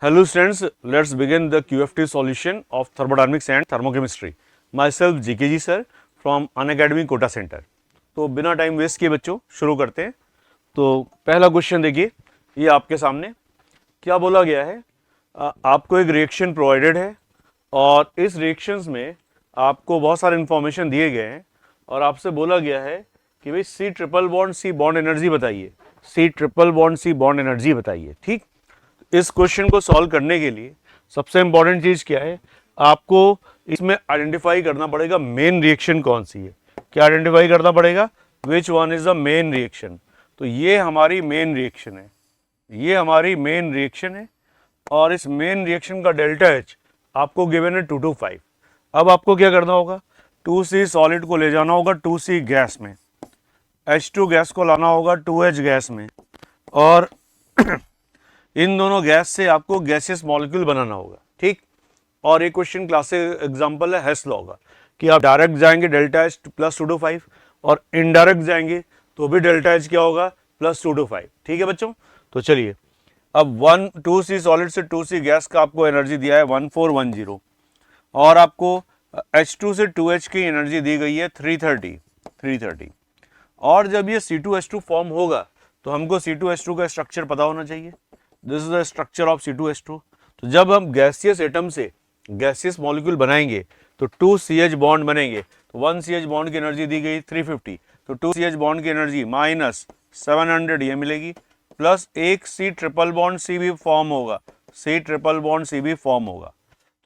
Hello students, let's begin the QFT solution of thermodynamics and thermochemistry. Myself GKG sir from Unacademy Kota Center. तो बिना time waste किए बच्चों शुरू करते हैं। तो पहला क्वेश्चन देखिए, ये आपके सामने क्या बोला गया है। आपको एक रिएक्शन प्रोवाइडेड है और इस रिएक्शंस में आपको बहुत सारे इंफॉर्मेशन दिए गए हैं और आपसे बोला गया है कि भाई C triple bond C bond energy बताइए, C triple bond C bond energy बताइए। ठीक, इस क्वेश्चन को सॉल्व करने के लिए सबसे इंपॉर्टेंट चीज क्या है, आपको इसमें आइडेंटिफाई करना पड़ेगा मेन रिएक्शन कौन सी है। क्या आइडेंटिफाई करना पड़ेगा? Which one is the main reaction. तो ये हमारी मेन रिएक्शन है, ये हमारी मेन रिएक्शन है और इस मेन रिएक्शन का डेल्टा एच आपको गिवन है 225। अब आपको क्या करना होगा, 2C सॉलिड को ले जाना होगा 2C गैस में, H2 गैस को लाना होगा 2H गैस में और इन दोनों गैस से आपको गैसियस मॉलिक्यूल बनाना होगा। ठीक, और एक क्वेश्चन क्लासिक एग्जांपल है हेस लॉ का कि आप डायरेक्ट जाएंगे डेल्टा एच प्लस 225 और इनडायरेक्ट जाएंगे तो भी डेल्टा एच क्या होगा, प्लस 225। ठीक है बच्चों, तो चलिए अब 2C सॉलिड से 2C गैस का आपको एनर्जी दिया है 1410 और आपको H2 से 2H की एनर्जी दी गई है 330। और जब ये C2H2 फॉर्म होगा तो हमको C2H2 का स्ट्रक्चर पता होना चाहिए। This is the structure of C2H2। तो जब हम गैसियस एटम से गैसियस मॉलिक्यूल बनाएंगे तो 2CH बॉन्ड बनेंगे। तो 1CH बॉन्ड की एनर्जी दी गई 350, तो 2CH बॉन्ड की एनर्जी माइनस 700 ये मिलेगी, प्लस एक C ट्रिपल बॉन्ड C भी फॉर्म होगा, C ट्रिपल बॉन्ड C भी फॉर्म होगा।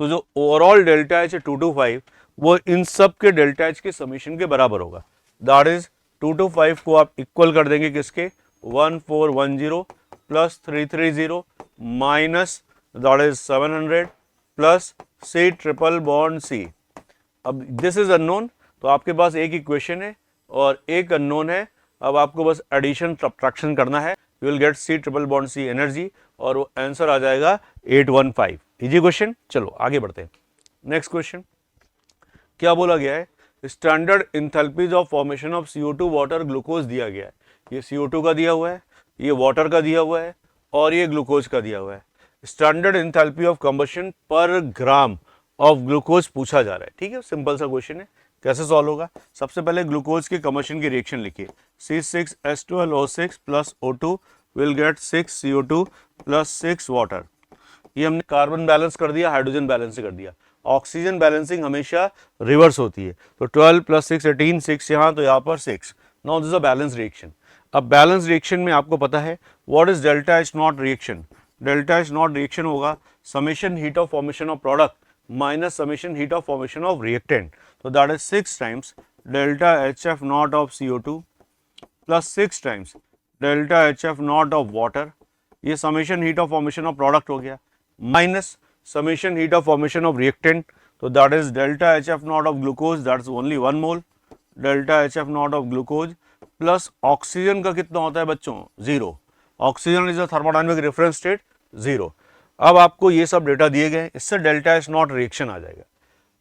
तो जो ओवरऑल डेल्टा एच है 225 वो इन सब के डेल्टा एच के समीशन के बराबर होगा। दैट इज 225 को आप इक्वल कर देंगे किसके, 1410 plus 330 minus that is 700 plus C triple bond C। अब दिस इज अननोन, तो आपके पास एक इक्वेशन है और एक अननोन है। अब आपको बस एडिशन सब्ट्रैक्शन करना है, you will gate C triple bond C energy और वो आंसर आ जाएगा 815। इजी क्वेश्चन, चलो आगे बढ़ते हैं। नेक्स्ट क्वेश्चन क्या बोला गया है, standard enthalpies of formation of CO2 water glucose दिया गया है। ये CO2 का दिया हुआ है, ये वाटर का दिया हुआ है और ये ग्लूकोज का दिया हुआ है। स्टैंडर्ड इंथैल्पी ऑफ कंबशन पर ग्राम ऑफ ग्लूकोज पूछा जा रहा है। ठीक है, सिंपल सा क्वेश्चन है, कैसे सॉल्व होगा। सबसे पहले ग्लूकोज के कंबशन की रिएक्शन लिखिए, C6H12O6 plus O2 will get 6 CO2 plus 6 water. ये हमने कार्बन बैलेंस कर दिया, हाइड्रोजन बैलेंस कर दिया। ऑक्सीजन बैलेंसिंग हमेशा रिवर्स होती है, तो 12 प्लस 6 18, 6 यहाँ तो यहाँ पर 6। Now this is a balance reaction. अब बैलेंस रिएक्शन में आपको पता है what is delta H naught reaction. Delta H naught reaction होगा summation heat of formation of product minus summation heat of formation of reactant. तो that is 6 times delta H F naught of CO2 plus 6 times delta H F naught of water. ये summation heat of formation of product हो गया, minus summation heat of formation of reactant. तो that is delta H F naught of glucose, that is only 1 mole, delta H F naught of glucose plus oxygen का कितना होता है बच्चों, 0। Oxygen is a thermodynamic reference state 0। अब आपको ये सब डेटा दिए गए, इससे डेल्टा एच नॉट रिएक्शन आ जाएगा।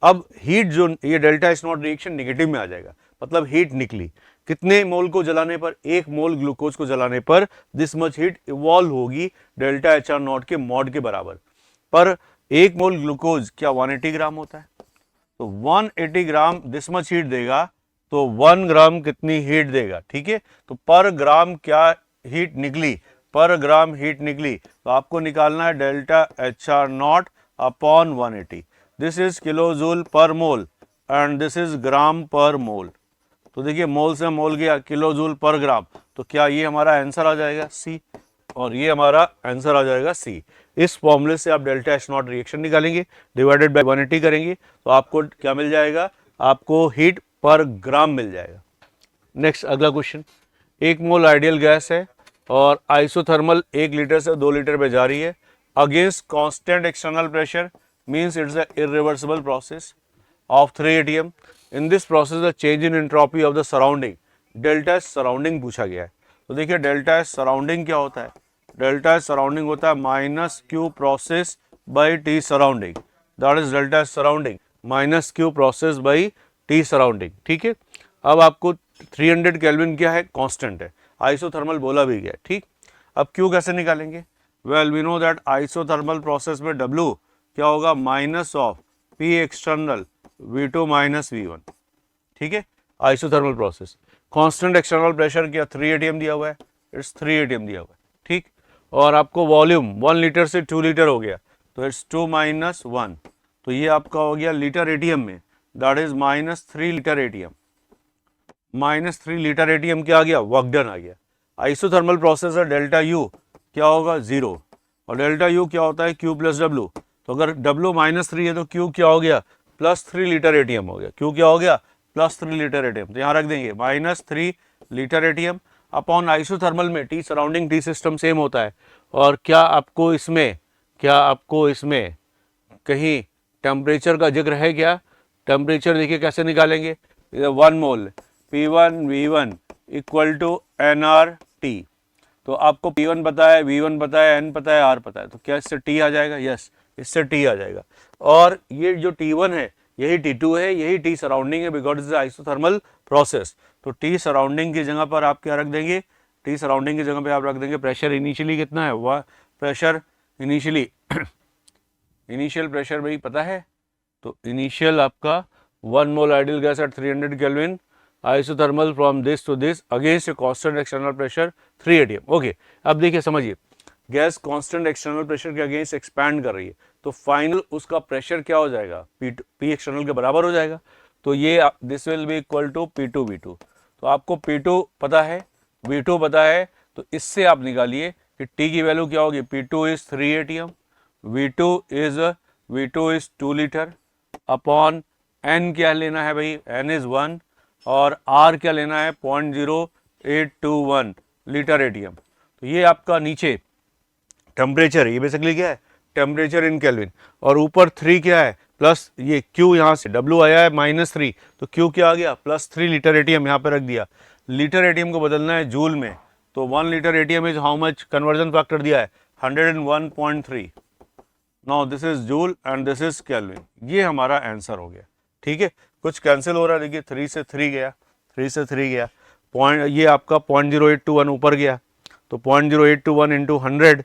अब हीट जो ये delta H naught reaction negative में आ जाएगा, मतलब हीट निकली कितने मोल को जलाने पर, 1 मोल ग्लूकोज को जलाने पर दिस मच हीट इवॉल्व होगी डेल्टा एच आर नॉट के मॉड के बराबर। पर 1 मोल ग्लूकोज क्या 180 ग्राम होता है, तो 180 ग्राम दिस मच हीट देगा, तो 1 ग्राम कितनी हीट देगा। ठीक है, तो पर ग्राम क्या हीट निकली, पर ग्राम हीट निकली, तो आपको निकालना है delta H R naught upon 180। This is kilo joule per mole and this is gram per mole. तो देखिए मोल से मोल गया, किलो जूल पर ग्राम, तो क्या ये हमारा आंसर आ जाएगा C और ये हमारा आंसर आ जाएगा C। इस फॉर्मूले से आप डेल्टा एच नॉट रिएक्शन निकालेंगे, डिवाइडेड बाय 180 करेंगे तो आपको क्या मिल जाएगा, आपको हीट पर ग्राम मिल जाएगा। नेक्स्ट अगला क्वेश्चन, 1 मोल आइडियल गैस है और आइसोथर्मल 1 लीटर से 2 लीटर पे जा रही है against constant external pressure, means it's a irreversible process of 3 atm. In this process the change in entropy of the surrounding, delta S surrounding पूछा गया है। तो देखिए डेल्टा एस सराउंडिंग क्या होता है, डेल्टा एस सराउंडिंग होता है minus Q process by T surrounding, that is delta S surrounding minus Q process by T surrounding. ठीक है, अब आपको 300 केल्विन क्या है, कांस्टेंट है, आइसोथर्मल बोला भी गया। ठीक, अब क्यू कैसे निकालेंगे, well we know that isothermal process में W क्या होगा, minus of P external V2 minus V1, ठीक है, isothermal process. Constant external pressure क्या 3 atm दिया हुआ है, इट्स 3 atm दिया हुआ है, ठीक। और आपको वॉल्यूम 1 लीटर से 2 लीटर हो गया, तो इट्स 2 माइनस 1, तो ये आपका हो गया लीटर एटीएम में, that is minus 3 litre ATM. Minus 3 litre ATM क्या आ गया, वर्क डन आ गया। आइसोथर्मल प्रोसेस है, डेल्टा यू क्या होगा, 0, और डेल्टा यू क्या होता है, क्यू प्लस डब्ल्यू। तो अगर डब्ल्यू माइनस 3 है तो क्यू क्या हो गया, प्लस 3 लीटर एटीएम हो गया। क्यू क्या हो गया, प्लस 3 लीटर एटीएम। तो यहाँ रख देंगे minus 3 litre ATM upon isothermal में T surrounding T system same होता है। और क्या आपको इसमें कहीं टेम्परेचर का जिक्र है क्या, टेम्परेचर देखिए कैसे निकालेंगे, 1 मोल P1 V1 equal to nRT। तो आपको P1 पता है, V1 पता है, N पता है, R पता है, तो क्या इससे T आ जाएगा, यस इससे T आ जाएगा। और ये जो T1 है यही T2 है, यही T सराउंडिंग है, बिकॉज इज आइसोथर्मल प्रोसेस। तो T सराउंडिंग की जगह पर आप क्या रख देंगे, T सराउंडिंग की जगह पे आप रख देंगे प्रेशर इनिशियली कितना है, वह प्रेशर इनिशियली इनिशियल प्रेशर भाई पता है, तो इनिशियल आपका 1 mole ideal gas at 300 kelvin isothermal from this to this against constant external pressure 3 atm। Okay, अब देखिए समझिए, गैस कांस्टेंट एक्सटर्नल प्रेशर के अगेंस्ट एक्सपैंड कर रही है, तो फाइनल उसका प्रेशर क्या हो जाएगा, P एक्सटर्नल के बराबर हो जाएगा। तो ये this will be equal to P2 V2। तो आपको P2 पता है, V2 पता है, तो इससे आप निकालिए कि T की वैल्यू क्या होगी, P2 is 3 atm, V2 is 2 litre upon N क्या लेना है भाई, N इज 1, और R क्या लेना है 0.0821 लीटर एटीएम। तो ये आपका नीचे टेम्परेचर है, ये बेसिकली क्या है, टेम्परेचर इन केल्विन, और ऊपर 3 क्या है, प्लस ये Q यहाँ से W आया है -3, तो Q क्या आ गया, +3 लीटर एटीएम यहाँ पे रख दिया। लीटर एटीएम को बदलना है जूल में, तो 1 litre ATM is how much, conversion factor दिया है 101.3। Now this is joule and this is kelvin, ये हमारा आंसर हो गया, ठीक है। कुछ कैंसिल हो रहा है, देखिए 3 से 3 गया, 3 से 3 गया, पॉइंट ये आपका 0.0821 ऊपर गया, तो 0.0821 इंटू 100,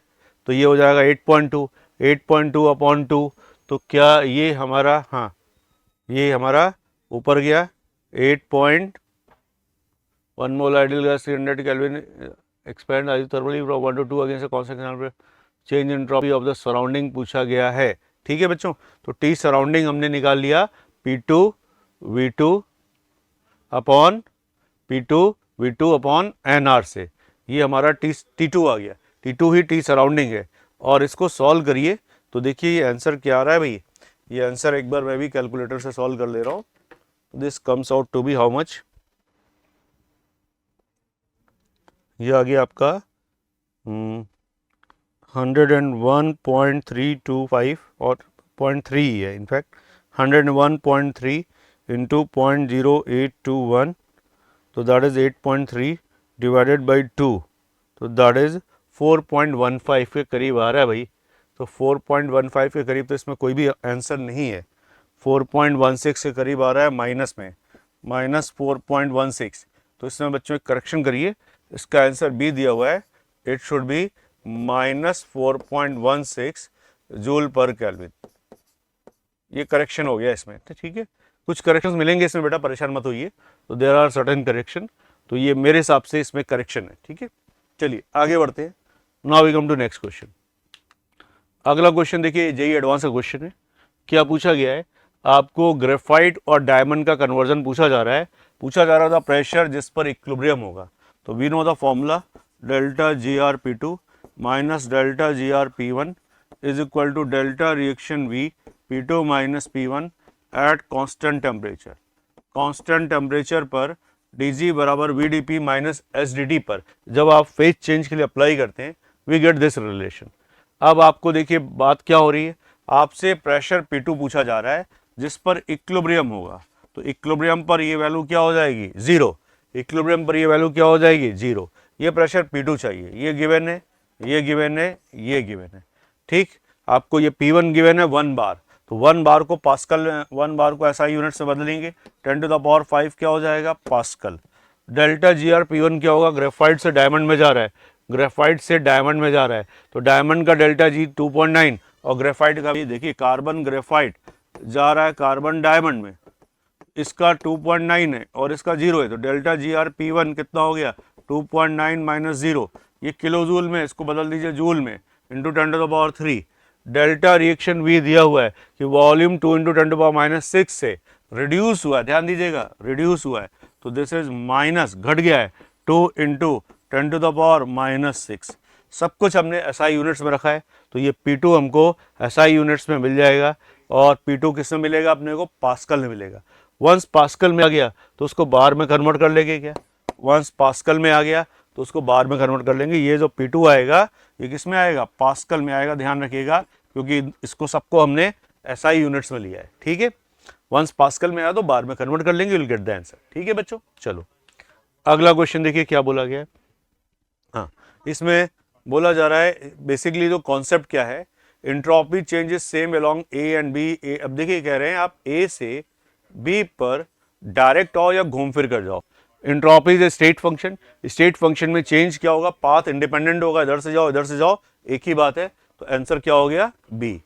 तो ये हो जाएगा 8.2, 8.2 अपॉन 2, तो क्या ये हमारा, हाँ ये हमारा ऊपर गया 8.1 mole ideal gas 300 kelvin expand isothermally from 1 to 2 against constant change entropy of the surrounding पूछा गया है, ठीक है बच्चों। तो टी सराउंडिंग हमने निकाल लिया P2 V2 अपॉन NR से, ये हमारा T2 आ गया, T2 ही T सराउंडिंग है। और इसको सॉल्व करिए तो देखिए ये आंसर क्या आ रहा है भाई, ये आंसर एक बार मैं भी कैलकुलेटर से सॉल्व कर ले रहा हूँ। This comes out to be how much, ये आ गया आपका 101.325 और 0.3 है, इनफैक्ट 101.3 इंटू 0.0821, तो दैट इज 8.3 डिवाइडेड बाई 2, तो दैट इज 4.15 के करीब आ रहा है भाई। तो 4.15 के करीब, तो इसमें कोई भी आंसर नहीं है, 4.16 के करीब आ रहा है माइनस में, -4.16। तो इसमें बच्चों एक करेक्शन करिए, इसका आंसर बी दिया हुआ है, इट शुड बी -4.16 जूल पर केल्विन। ये करेक्शन हो गया इसमें, तो ठीक है। कुछ करेक्शंस मिलेंगे इसमें बेटा, परेशान मत होइए। तो देयर आर सर्टेन करेक्शन, तो ये मेरे हिसाब से इसमें करेक्शन है, ठीक है। चलिए आगे बढ़ते हैं। Now we come to next question. अगला क्वेश्चन देखिए, जेईई एडवांस का क्वेश्चन है। क्या पूछा गया है, आपको ग्रेफाइट और डायमंड का कन्वर्जन पूछा जा रहा है। पूछा जा रहा था प्रेशर जिस पर इक्विलिब्रियम होगा। तो we know the formula, delta GR P2 minus delta GR P1 is equal to delta reaction V P2 minus P1 at constant temperature. Constant temperature पर dg बराबर VdP माइनस SdT पर जब आप फेज चेंज के लिए अप्लाई करते हैं, वी गेट दिस रिलेशन। अब आपको देखिए बात क्या हो रही है, आपसे प्रेशर P2 पूछा जा रहा है जिस पर इक्विलिब्रियम होगा। तो इक्विलिब्रियम पर ये वैल्यू क्या हो जाएगी, 0। इक्विलिब्रियम पर ये वैल्यू क्या हो जाएगी, 0। ये प्रेशर P2 चाहिए, ये गिवन है, ये गिवन है, ये गिवन है, ठीक। आपको ये P1 गिवन है 1 बार, तो 1 बार को पास्कल, 1 बार को SI यूनिट से बदलेंगे, 10 टू द पावर 5 क्या हो जाएगा, पास्कल। डेल्टा GR P1 क्या होगा, ग्रेफाइट से डायमंड में जा रहा है, ग्रेफाइट से डायमंड में जा रहा है, तो डायमंड का डेल्टा जी 2.9 और ग्रेफाइट का भी देखिए, कार्बन ग्रेफाइट जा रहा है कार्बन डायमंड में, इसका 2.9 है और इसका 0 है, तो डेल्टा जी आर P1 कितना हो गया 2.9 माइनस 0, ये किलो जूल में, इसको बदल दीजिए जूल में, इंटू 10⁻3। डेल्टा रिएक्शन वी दिया हुआ है कि वॉल्यूम 2 इंटू 10⁻6 से रिड्यूस हुआ है, ध्यान दीजिएगा रिड्यूस हुआ है, तो दिस इज माइनस, घट गया है 2 इंटू 10⁻6। सब कुछ हमने एसआई यूनिट्स में रखा है, तो ये P2 हमको एसआई यूनिट्स में मिल जाएगा, और P2 किस में मिलेगा अपने को, पास्कल में मिलेगा। वंस पास्कल में आ गया तो उसको बार में कन्वर्ट कर लेंगे क्या, वंस पास्कल में आ गया तो उसको बार में कन्वर्ट कर लेंगे। ये जो P2 आएगा ये किस में आएगा, पास्कल में आएगा, ध्यान रखिएगा, क्योंकि इसको सबको हमने एसआई यूनिट्स में लिया है, ठीक है। वंस पास्कल में आया तो बार में कन्वर्ट कर लेंगे, विल गेट द आंसर, ठीक है बच्चों। चलो अगला क्वेश्चन देखिए क्या बोला गया है। हाँ, इसमें बोला जा रहा है बेसिकली जो कॉन्सेप्ट क्या है, entropy changes same along A and B. अब देखिए कह रहे हैं आप ए से बी पर डायरेक्ट आओ या घूम फिर कर जाओ। Entropy is state function, state function में चेंज क्या होगा, पाथ इंडिपेंडेंट होगा, इधर से जाओ इधर से जाओ, एक ही बात है, तो आंसर क्या हो गया बी,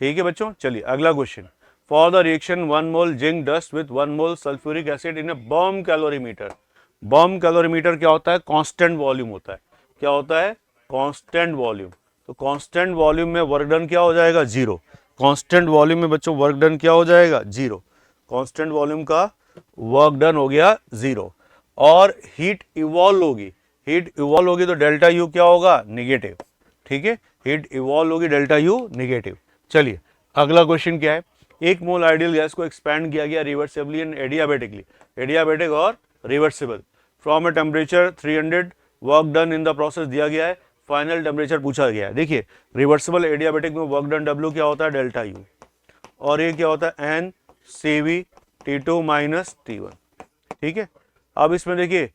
ठीक है बच्चों। चलिए अगला question, for the reaction 1 mole zinc dust with 1 mole sulphuric acid in A bomb calorimeter. Bomb calorimeter क्या होता है, कांस्टेंट वॉल्यूम होता है, क्या होता है कांस्टेंट वॉल्यूम, तो कांस्टेंट वॉल्यूम में वर्क डन क्या हो जाएगा, जीरो। कांस्टेंट वॉल्यूम में बच्चों वर्क डन क्या हो जाएगा, जीरो, कांस्टेंट वॉल्यूम का वर्क डन हो गया जीरो। और हीट इवॉल्व होगी, हीट इवॉल्व होगी तो डेल्टा यू क्या होगा, निगेटिव, ठीक है, हीट इवॉल्व होगी डेल्टा यू निगेटिव। चलिए अगला क्वेश्चन क्या है, एक मोल आइडियल गैस को एक्सपैंड किया गया रिवर्सिबली एंड एडियाबेटिकली, एडियाबेटिक और reversible, from a temperature 300, work done in the process दिया गया है, फाइनल टेम्परेचर पूछा गया है। देखिए रिवर्सिबल एडियाबेटिक में वर्क डन डब्ल्यू क्या होता है, डेल्टा यू, और ये क्या होता है N CV T2 minus T1, ठीक है। अब इसमें देखिए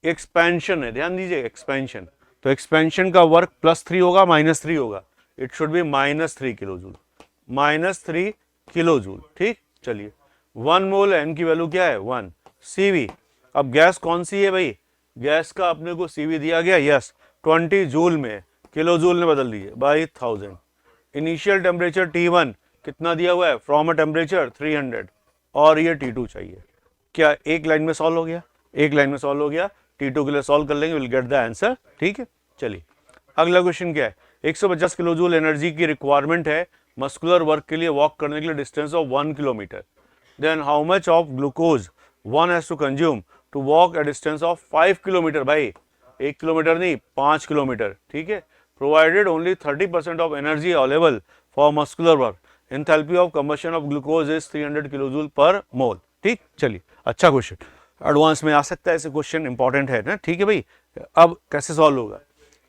एक्सपेंशन है, ध्यान दीजिए एक्सपेंशन, तो एक्सपेंशन का वर्क +3 होगा -3 होगा, it should be -3 kilo joule, -3 kilo joule, ठीक। चलिए 1 मोल एन की वैल्यू क्या है 1, CV, अब गैस कौन सी है भाई, गैस का अपने को CV दिया गया, यस 20 जूल में, किलो जूल में बदल दीजिए बाई 1000। इनिशियल टेम्परेचर T1 कितना दिया हुआ है, फ्रॉम अ टेम्परेचर 300, और ये T2 चाहिए, क्या एक लाइन में सॉल्व हो गया, एक लाइन में सॉल्व हो गया, T2 के लिए सॉल्व कर लेंगे, विल गेट द आंसर, ठीक है। चलिए अगला क्वेश्चन क्या है, 150 किलो जूल एनर्जी की रिक्वायरमेंट है मस्कुलर वर्क के लिए, वॉक करने के लिए distance of 1 kilometre, then how much of glucose one has to consume to walk a distance of 5 kilometre, भाई 1 किलोमीटर नहीं 5 किलोमीटर, ठीक है। Provided only 30% of energy available for muscular work, enthalpy of combustion of glucose is 300 kilojoule per mole, ठीक। चलिए अच्छा question, advance में आ सकता है ऐसे क्वेश्चन, इंपॉर्टेंट है ना, ठीक है भाई। अब कैसे सॉल्व होगा,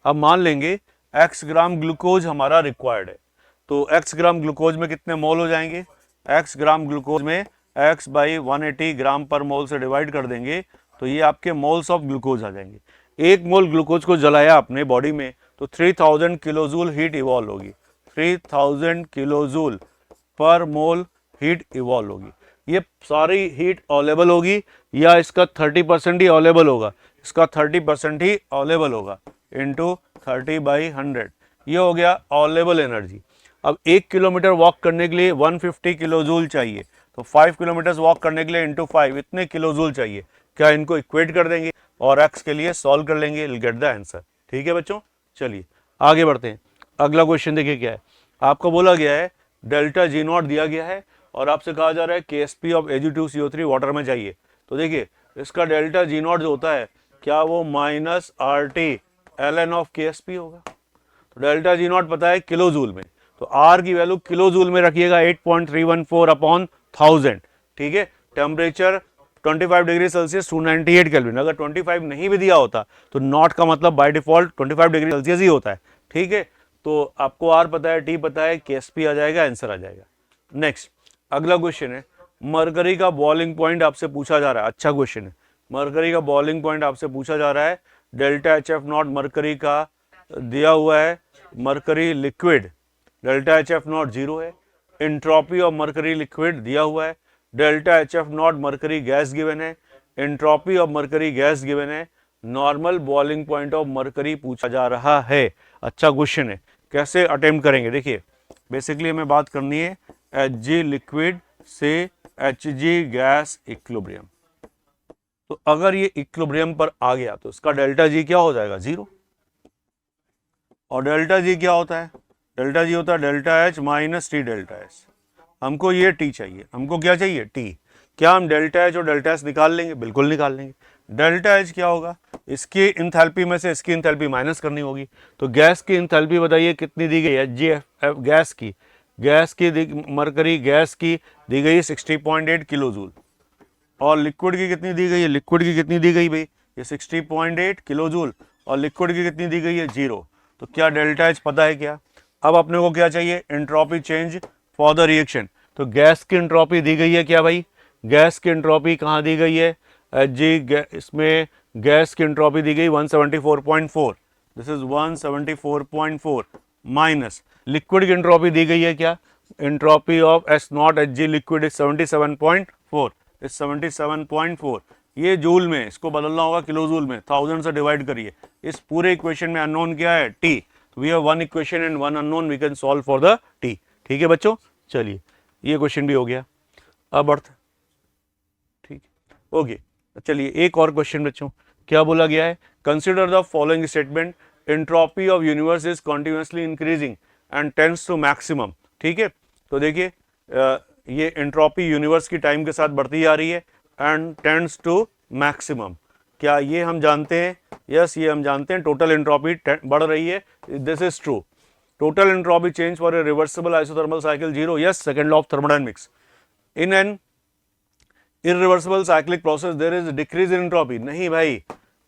अब मान लेंगे x ग्राम ग्लूकोज हमारा रिक्वायर्ड है, तो x ग्राम ग्लूकोज में कितने मोल हो जाएंगे, x ग्राम ग्लूकोज में x बाई 180 ग्राम पर मोल से डिवाइड कर देंगे, तो ये आपके मोल्स ऑफ ग्लूकोज आ जाएंगे। एक मोल ग्लूकोज को जलाया अपने बॉडी में तो 3000 किलोजूल हीट इवॉल्व होगी, 3000 किलोजूल पर मोल हीट इवॉल्व होगी। ये सारी हीट अवेलेबल होगी या इसका 30% ही अवेलेबल होगा, इसका 30% ही अवेलेबल होगा, इंटू 30/100, ये हो गया अवेलेबल एनर्जी। अब 1 किलोमीटर वॉक करने के लिए 150 किलोजूल चाहिए, तो 5 किलोमीटर वॉक करने के लिए इंटू 5 इतने किलोजूल चाहिए, क्या इनको इक्वेट कर देंगे और x के लिए सॉल्व कर लेंगे, विल गेट द आंसर, ठीक है बच्चों। चलिए आगे बढ़ते हैं, अगला क्वेश्चन देखिए क्या है, आपको बोला गया है डेल्टा G0 दिया गया है और आपसे कहा जा रहा है KSP ऑफ Ag2CO3 वाटर में चाहिए, तो देखिए इसका डेल्टा G0 जो होता है क्या वो -RT ln ऑफ KSP होगा, तो डेल्टा G0 पता है किलो जूल में, तो R की वैल्यू किलो जूल में रखिएगा 8.314/1000, ठीक है। टेम्परेचर 25 डिग्री सेल्सियस 298 केल्विन, अगर 25 नहीं भी दिया होता तो नॉट का मतलब बाय डिफॉल्ट 25 डिग्री सेल्सियस ही होता है, ठीक है। तो आपको R पता है, T पता है, KSP आ जाएगा, आंसर आ जाएगा। नेक्स्ट अगला क्वेश्चन है, मरकरी का बॉइलिंग पॉइंट आपसे पूछा जा रहा है, अच्छा क्वेश्चन है, मरकरी का बॉइलिंग पॉइंट आपसे पूछा जा रहा है, डेल्टा HF0 मरकरी का दिया हुआ है, मरकरी लिक्विड डेल्टा HF0 0 है, एंट्रोपी ऑफ मरकरी लिक्विड दिया हुआ है, delta HF0 mercury gas given है, entropy of mercury gas given है, normal boiling point of mercury पूछा जा रहा है। अच्छा क्वेश्चन है, कैसे अटेम्प्ट करेंगे? देखिए बेसिकली हमें बात करनी है Hg लिक्विड से Hg गैस इक्विलिब्रियम। तो अगर ये इक्विलिब्रियम पर आ गया तो इसका डेल्टा जी क्या हो जाएगा? 0। और डेल्टा जी क्या होता है? डेल्टा जी होता है delta H minus T delta S. हमको ये टी चाहिए, हमको क्या चाहिए? टी। क्या हम डेल्टा एच और डेल्टा एस निकाल लेंगे? बिल्कुल निकाल लेंगे। डेल्टा एच क्या होगा? इसकी इंथैल्पी में से इसकी इंथैल्पी माइनस करनी होगी। तो गैस की इंथैल्पी बताइए कितनी दी गई है? गैस की मरकरी गैस की दी गई 60.8 किलो जूल। और लिक्विड की कितनी दी गई है? लिक्विड की कितनी दी गई भाई? ये 60.8 किलो जूल। और लिक्विड की कितनी दी गई है? 0। तो क्या डेल्टा एच पता है क्या? अब अपने को क्या चाहिए? Entropy change for the reaction. तो गैस की एंट्रोपी दी गई है क्या भाई? गैस की एंट्रोपी कहाँ दी गई है? जी इसमें गैस की एंट्रोपी दी गई 174.4। दिस इज 174.4 माइनस लिक्विड की एंट्रोपी दी गई है क्या? Entropy of S not H G liquid is 77.4 is 77.4। ये जूल में, इसको बदलना होगा किलो जूल में, 1000 से डिवाइड करिए। इस पूरे इक्वेशन में अननोन क्या है? T. We have one equation and one unknown, we can solve for the T. ठीक है बच्चों, चलिए ये क्वेश्चन भी हो गया। अब अर्थ ठीक है, ओके। चलिए एक और क्वेश्चन बच्चों, क्या बोला गया है? Consider the following statement, entropy of universe is continuously increasing and tends to maximum. ठीक है, तो देखिए ये एंट्रोपी यूनिवर्स की टाइम के साथ बढ़ती जा रही है एंड टेंड्स टू मैक्सिमम। क्या ये हम जानते हैं? यस, ये हम जानते हैं। टोटल एंट्रोपी बढ़ रही है, this is true. Total entropy change for a reversible isothermal cycle 0। Yes, second law of thermodynamics. In an irreversible cyclic process there is decrease in entropy. नहीं भाई,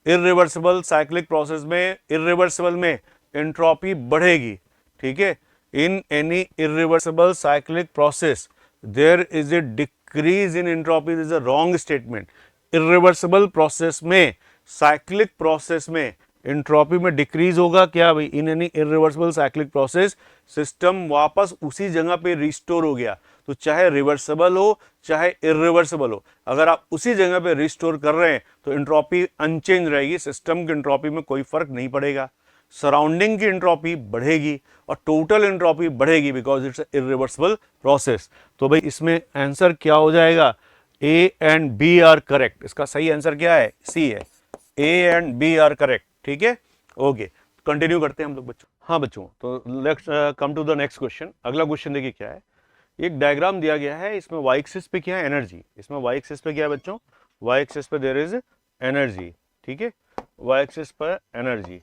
इरिवर्सिबल साइक्लिक प्रोसेस में, irreversible में entropy बढ़ेगी। ठीक है, in any irreversible cyclic process there is a decrease in entropy is a wrong statement. Irreversible process में, cyclic process में entropy में डिक्रीज होगा क्या भाई? इन any irreversible cyclic process system वापस उसी जगह पे रिस्टोर हो गया। तो चाहे रिवर्सिबल हो चाहे इरिवर्सिबल हो, अगर आप उसी जगह पे रिस्टोर कर रहे हैं तो एंट्रोपी अनचेंज रहेगी, सिस्टम की एंट्रोपी में कोई फर्क नहीं पड़ेगा। सराउंडिंग की एंट्रोपी बढ़ेगी और टोटल एंट्रोपी बढ़ेगी बिकॉज इट्स इरिवर्सिबल प्रोसेस। तो भाई इसमें आंसर क्या हो जाएगा? A and B are correct. इसका सही आंसर क्या है? सी है। A and B are correct. ठीक है, ओके, कंटिन्यू करते हैं हम लोग बच्चों। हाँ बच्चों, तो let's come to the next question. अगला क्वेश्चन देखिए क्या है। एक डायग्राम दिया गया है, इसमें वाई एक्सिस पे क्या है? एनर्जी। इसमें वाई एक्सिस पे क्या है बच्चों? वाई एक्सिस पे देयर इज एनर्जी। ठीक है, वाई एक्सिस पर एनर्जी।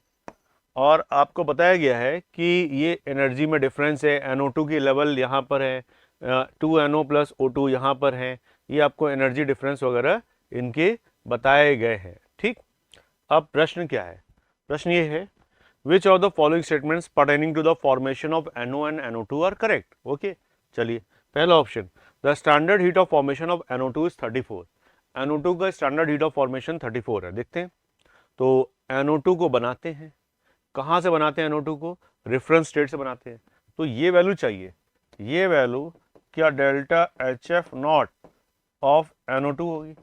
और आपको बताया गया है कि ये एनर्जी में डिफरेंस है। NO2 की लेवल यहाँ पर है, 2NO प्लस O2 यहाँ पर है। ये आपको एनर्जी डिफरेंस वगैरह इनके बताए गए हैं। ठीक, अब प्रश्न क्या है? प्रश्न ये है, which of the following statements pertaining to the formation of NO and NO2 are correct? Okay, चलिए पहला option, the standard heat of formation of NO2 is 34। NO2 का स्टैंडर्ड हीट ऑफ फॉर्मेशन 34 है। देखते हैं, तो NO2 को बनाते हैं, कहाँ से बनाते हैं NO2 को? रेफरेंस स्टेट से बनाते हैं। तो ये वैल्यू चाहिए, ये वैल्यू क्या delta HF naught of NO2 होगी?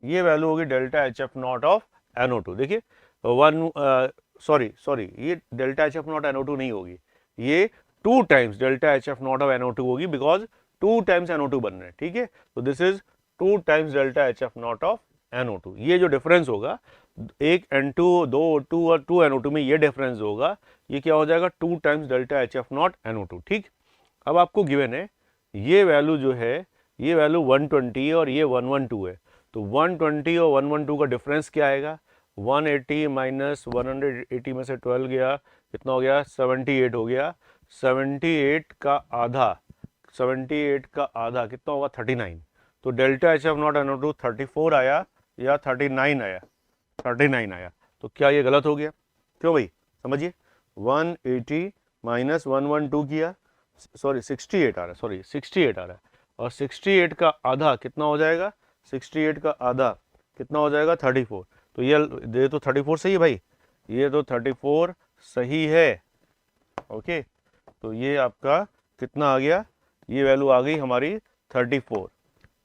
ये वैल्यू होगी delta HF naught of NO2। देखिए सॉरी ये डेल्टा HF नॉट NO2 नहीं होगी, ये 2 times delta HF naught of NO2 होगी बिकॉज 2 टाइम्स NO2 बन रहे हैं। ठीक है, तो this is 2 times delta HF naught of NO2। ये जो डिफरेंस होगा, एक N2 2 O2 और 2 NO2 में ये डिफरेंस होगा, ये क्या हो जाएगा? 2 times delta HF not NO2। ठीक, अब आपको गिवन है ये वैल्यू जो है, ये वैल्यू 120 और ये 112 है। तो 120 और 112 का डिफरेंस क्या आएगा? 180 माइनस 180 में से 12 गया, कितना हो गया? 78 हो गया। 78 का आधा, 78 का आधा कितना होगा? 39। तो डेल्टा HF नॉट NO2 34 आया या 39 आया? 39 आया। तो क्या ये गलत हो गया? क्यों भाई? समझिए, 180 माइनस 112 किया, सॉरी 68 आ रहा है, सॉरी 68 आ रहा है। और 68 का आधा कितना हो जाएगा? 68 का आधा कितना हो जाएगा? 34। तो ये तो 34 सही है भाई, ये तो 34 सही है। ओके, तो ये आपका कितना आ गया? ये वैल्यू आ गई हमारी 34,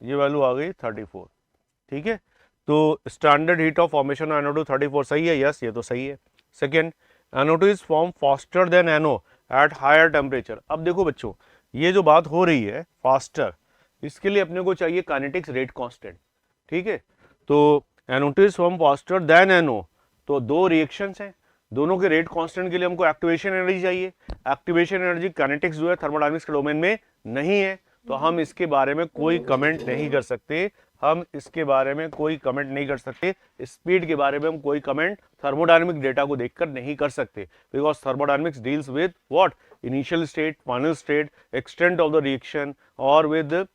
ये वैल्यू आ गई 34। ठीक है, तो standard heat of formation of NO2 34 सही है, यस ये तो सही है। Second, NO2 is form faster than NO at higher temperature. अब देखो बच्चों, ये जो बात हो रही है फास्टर, इसके लिए अपने को चाहिए काइनेटिक्स रेट कांस्टेंट, ठीक है। तो NO2 is form faster than NO, तो दो रिएक्शंस हैं, दोनों के रेट कांस्टेंट के लिए हमको एक्टिवेशन एनर्जी चाहिए। एक्टिवेशन एनर्जी काइनेटिक्स जो है थर्मोडायनामिक्स के डोमेन में नहीं है, तो हम इसके बारे में कोई कमेंट नहीं कर सकते, हम इसके बारे में कोई कमेंट नहीं कर सकते। स्पीड के बारे में हम कोई कमेंट थर्मोडायनामिक डेटा को देखकर नहीं कर सकते, because thermodynamics deals with what, initial state, final state, extent of the reaction और with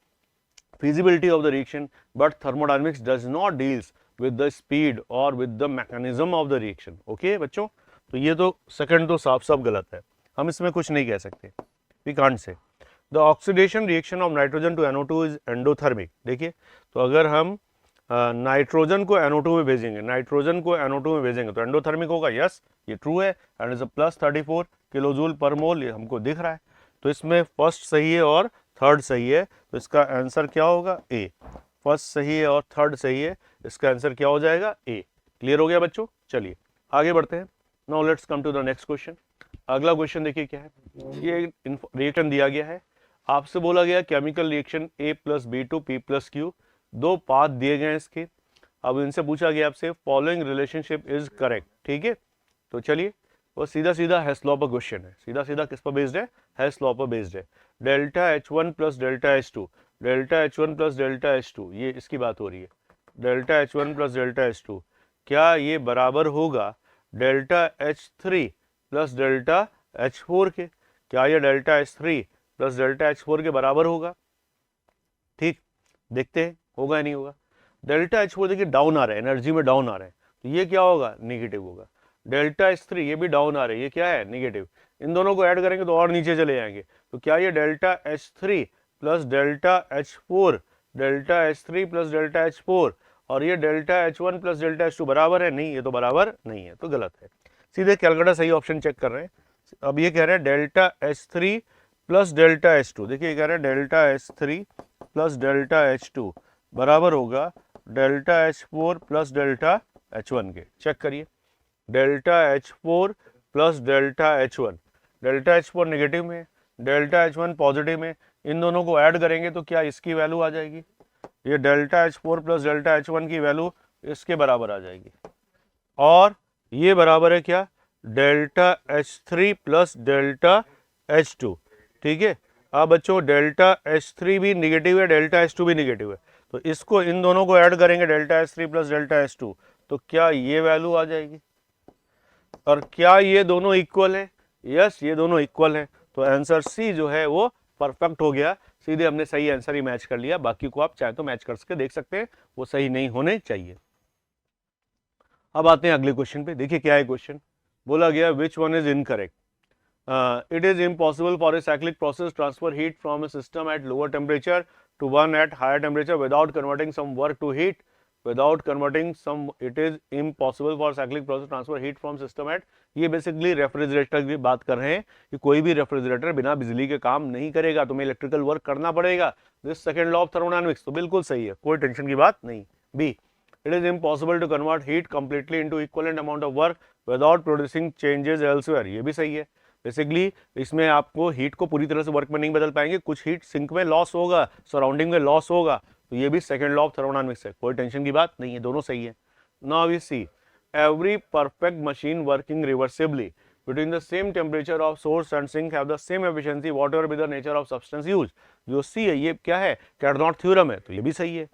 feasibility of the reaction, but thermodynamics does not deals with the speed or with the mechanism of the reaction. Okay बच्चों, तो ये तो second तो साफ साफ गलत है, हम इसमें कुछ नहीं कह सकते, we can't say. The oxidation reaction of nitrogen to NO2 is endothermic. देखिए, तो अगर हम नाइट्रोजन को NO2 में भेजेंगे, नाइट्रोजन को NO2 में भेजेंगे तो एंडोथर्मिक होगा, यस ये ट्रू है, and is plus 34 kilojoule per मोल, ये हमको दिख रहा है। तो इसमें फर्स्ट सही है और थर्ड सही है, तो इसका आंसर क्या होगा, ए। फर्स्ट सही है और थर्ड सही है, इसका आंसर क्या हो जाएगा, ए। क्लियर हो गया बच्चों, चलिए आगे बढ़ते हैं। Now let's come to the next question. अगला क्वेश्चन देखिए क्या है, ये रिएक्शन दिया गया है, आपसे बोला गया chemical reaction A plus B2 P plus Q, दो पाथ दिए गए हैं इसके। अब इनसे पूछा गया आपसे फॉलोइंग रिलेशनशिप इज करेक्ट, ठीक है। तो चलिए, वो सीधा सीधा हेस लॉ पर क्वेश्चन है, सीधा सीधा किस पर बेस्ड है, हेस लॉ पर बेस्ड है। Delta H1 plus delta H2, delta H1 plus delta H2, ये इसकी बात हो रही है। Delta H1 plus delta H2, क्या ये बराबर होगा delta H3 plus delta H4 के? क्या ये delta H3 plus delta H4 के बराबर होगा? ठीक, देखते हैं होगा या नहीं होगा। डेल्टा H4 देखिए डाउन आ रहा है, एनर्जी में डाउन आ रहा है, तो ये क्या होगा, नेगेटिव होगा। डेल्टा H3 ये भी डाउन आ रहा है, ये क्या है, नेगेटिव। इन दोनों को ऐड करेंगे तो और नीचे चले जाएंगे, तो क्या ये delta H3 plus delta H4, delta H3 plus delta H4 और ये delta H1 plus delta H2 बराबर है? नहीं, ये तो बराबर नहीं है, तो गलत है। सीधे कैलकुलेटर सही ऑप्शन चेक कर रहे हैं। अब ये कह रहे हैं delta H3 plus delta H2, देखिए कह रहे हैं delta H3 plus delta H2 बराबर होगा delta H4 plus delta H1 के। चेक करिए, delta H4 plus delta H1, delta H4 negative में, डेल्टा H1 पॉजिटिव में, इन दोनों को ऐड करेंगे तो क्या इसकी वैल्यू आ जाएगी, ये delta H4 plus delta H1 की वैल्यू इसके बराबर आ जाएगी, और ये बराबर है क्या, delta H3 plus delta H2, ठीक है। अब बच्चों डेल्टा H3 भी निगेटिव है, डेल्टा H2 भी निगेटिव है, तो इसको इन दोनों को ऐड करेंगे delta H3 plus delta H2, तो क्या ये वैल्यू आ जाएगी, और क्या ये दोनों इक्वल है, यस ये दोनों इक्वल है, तो आंसर सी जो है वो परफेक्ट हो गया। सीधे हमने सही आंसर ही मैच कर लिया, बाकी को आप चाहे तो मैच करके देख सकते हैं, वो सही नहीं होने चाहिए। अब आते हैं अगले क्वेश्चन पे, देखिए क्या है क्वेश्चन, बोला गया which one is incorrect. It is impossible for a cyclic process transfer heat from a system at lower temperature to one at higher temperature without converting some work to heat. Without converting some, it is impossible for cyclic process transfer heat from system at, ये basically refrigerator की बात कर रहे हैं कि कोई भी refrigerator बिना बिजली के काम नहीं करेगा, तुम्हें इलेक्ट्रिकल वर्क करना पड़ेगा। This second law of thermodynamics, तो बिल्कुल सही है, कोई टेंशन की बात नहीं। B, it is impossible to convert heat completely into equivalent amount of work without producing changes elsewhere, ये भी सही है। बेसिकली इसमें आपको हीट को पूरी तरह से वर्क में नहीं बदल पाएंगे, कुछ हीट सिंक में लॉस होगा, सराउंडिंग में लॉस होगा, तो ये भी सेकंड लॉ ऑफ थर्मोडायनामिक्स है, कोई टेंशन की बात नहीं है, दोनों सही है। Now we see every perfect machine working reversibly between the same temperature of source and sink have the same efficiency whatever be the nature of substance used. जो सी है ये क्या है, कैर्नॉट थ्योरम है, तो ये भी सही है।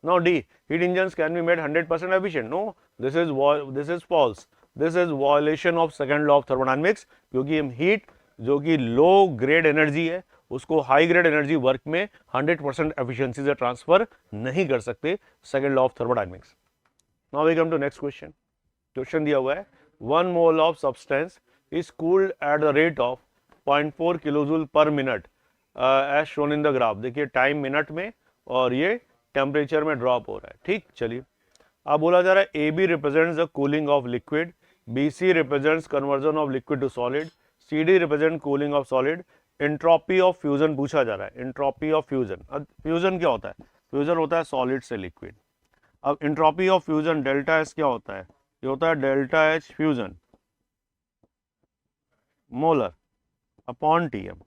Now D, heat engines can be made 100% efficient. No, this is false. This is violation of second law of thermodynamics, क्योंकि हम हीट जो कि लो ग्रेड एनर्जी है उसको हाई ग्रेड एनर्जी वर्क में 100% एफिशिएंसी से ट्रांसफर नहीं कर सकते, second law of thermodynamics. Now we come to next question. Question दिया हुआ है 1 mole of substance is cooled at the rate of 0.4 kilojoule per minute as shown in the graph. देखिए time minute में और ये टेम्परेचर में drop हो रहा है, ठीक। चलिए अब बोला जा रहा है A B represents the cooling of liquid, B C represents conversion of liquid to solid, C D represent cooling of solid, entropy of fusion पूछा जा रहा है, एंट्रोपी ऑफ फ्यूजन। अब फ्यूजन क्या होता है, फ्यूजन होता है सॉलिड से लिक्विड। अब entropy of fusion delta S क्या होता है, ये होता है delta H fusion molar upon T M.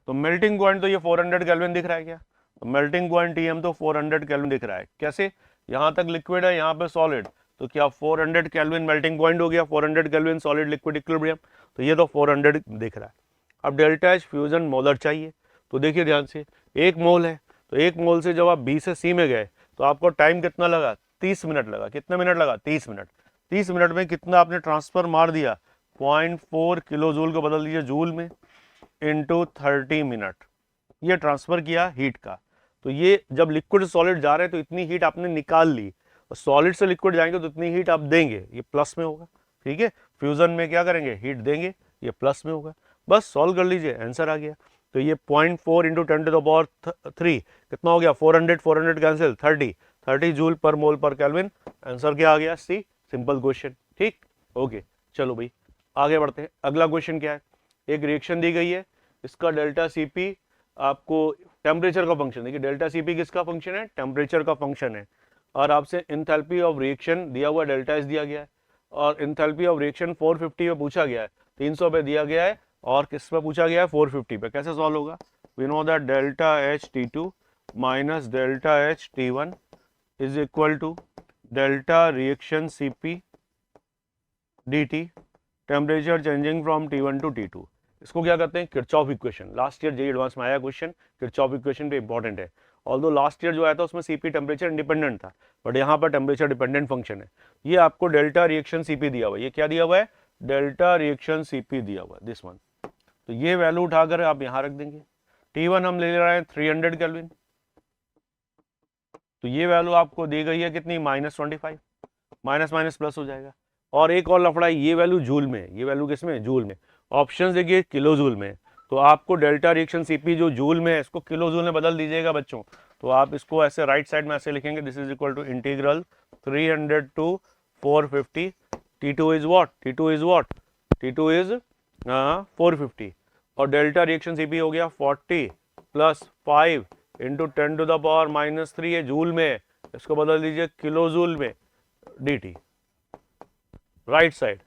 तो मेल्टिंग पॉइंट तो ये 400 केल्विन दिख रहा है क्या, तो मेल्टिंग पॉइंट टी एम तो 400 केल्विन दिख रहा है। कैसे, यहाँ तक लिक्विड है, यहाँ पे सॉलिड, तो क्या 400 केल्विन मेल्टिंग पॉइंट हो गया, 400 केल्विन सॉलिड लिक्विड इक्विलिब्रियम, तो ये तो 400 दिख रहा है। अब डेल्टा एच फ्यूजन मोलर चाहिए, तो देखिए ध्यान से, 1 मोल है, तो 1 मोल से जब आप बी से सी में गए तो आपको टाइम कितना लगा, 30 मिनट लगा। कितने मिनट लगा, 30 मिनट। 30 मिनट में कितना आपने ट्रांसफर मार दिया, 0.4 किलो जूल को बदल दीजिए जूल में इंटू 30 मिनट, ये ट्रांसफर किया हीट का। तो ये जब लिक्विड सॉलिड जा रहे हैं तो इतनी हीट आपने निकाल ली, और सॉलिड से लिक्विड जाएंगे तो इतनी हीट आप देंगे, ये प्लस में होगा। ठीक है, फ्यूजन में क्या करेंगे, हीट देंगे, ये प्लस में होगा। बस सॉल्व कर लीजिए, आंसर आ गया। तो ये 0.4 इंटू 10⁻³ कितना हो गया, 400 400 कैंसिल, 30 जूल पर मोल पर केल्विन। आंसर क्या आ गया, सी। Simple question. ठीक, ओके, चलो भाई आगे बढ़ते हैं। अगला क्वेश्चन क्या है, एक रिएक्शन दी गई है, इसका डेल्टा सीपी आपको टेम्परेचर का फंक्शन, देखिए डेल्टा सीपी किसका फंक्शन है, टेम्परेचर का फंक्शन है, और आपसे इंथैल्पी ऑफ रिएक्शन दिया हुआ डेल्टा एस दिया गया है, और इंथैल्पी ऑफ रिएक्शन 450 पे पूछा गया है, 300 पे दिया गया है, और किस पे पूछा गया है, 450 पे। कैसे सॉल्व होगा, we know that delta H T2 minus delta H T1 is equal to delta reaction CP dt temperature changing from T1 to T2। इसको क्या कहते हैं, Kirchhoff equation. Last year JEE advance में आया क्वेश्चन, किरचॉफ इक्वेशन पे important है। Although last year जो आया था उसमें सीपी टेम्परेचर इंडिपेंडेंट था, बट यहाँ पर टेम्परेचर डिपेंडेंट फंक्शन है। ये आपको डेल्टा रिएक्शन सीपी दिया हुआ है, ये क्या दिया हुआ है, डेल्टा रिएक्शन सीपी दिया हुआ है, दिस वन। तो ये वैल्यू उठाकर आप यहाँ रख देंगे। T1 हम ले रहे हैं 300 केल्विन, तो ये वैल्यू आपको दी गई है कितनी, -25, माइनस माइनस प्लस हो जाएगा। और एक और लफड़ा, ये वैल्यू जूल में, ये वैल्यू किस में, जूल में। ऑप्शन देखिए किलो जूल में, तो आपको डेल्टा रिएक्शन सीपी जो जूल में है इसको किलो जूल में बदल दीजिएगा बच्चों। तो आप इसको ऐसे राइट साइड में ऐसे लिखेंगे, this is equal to integral 300 to 450 T2 is what, T2 is what, T2 is 450, और डेल्टा रिएक्शन सीपी हो गया 40 प्लस 5 इंटू 10⁻³ है जूल में, इसको बदल दीजिए किलो जूल में dt, राइट साइड।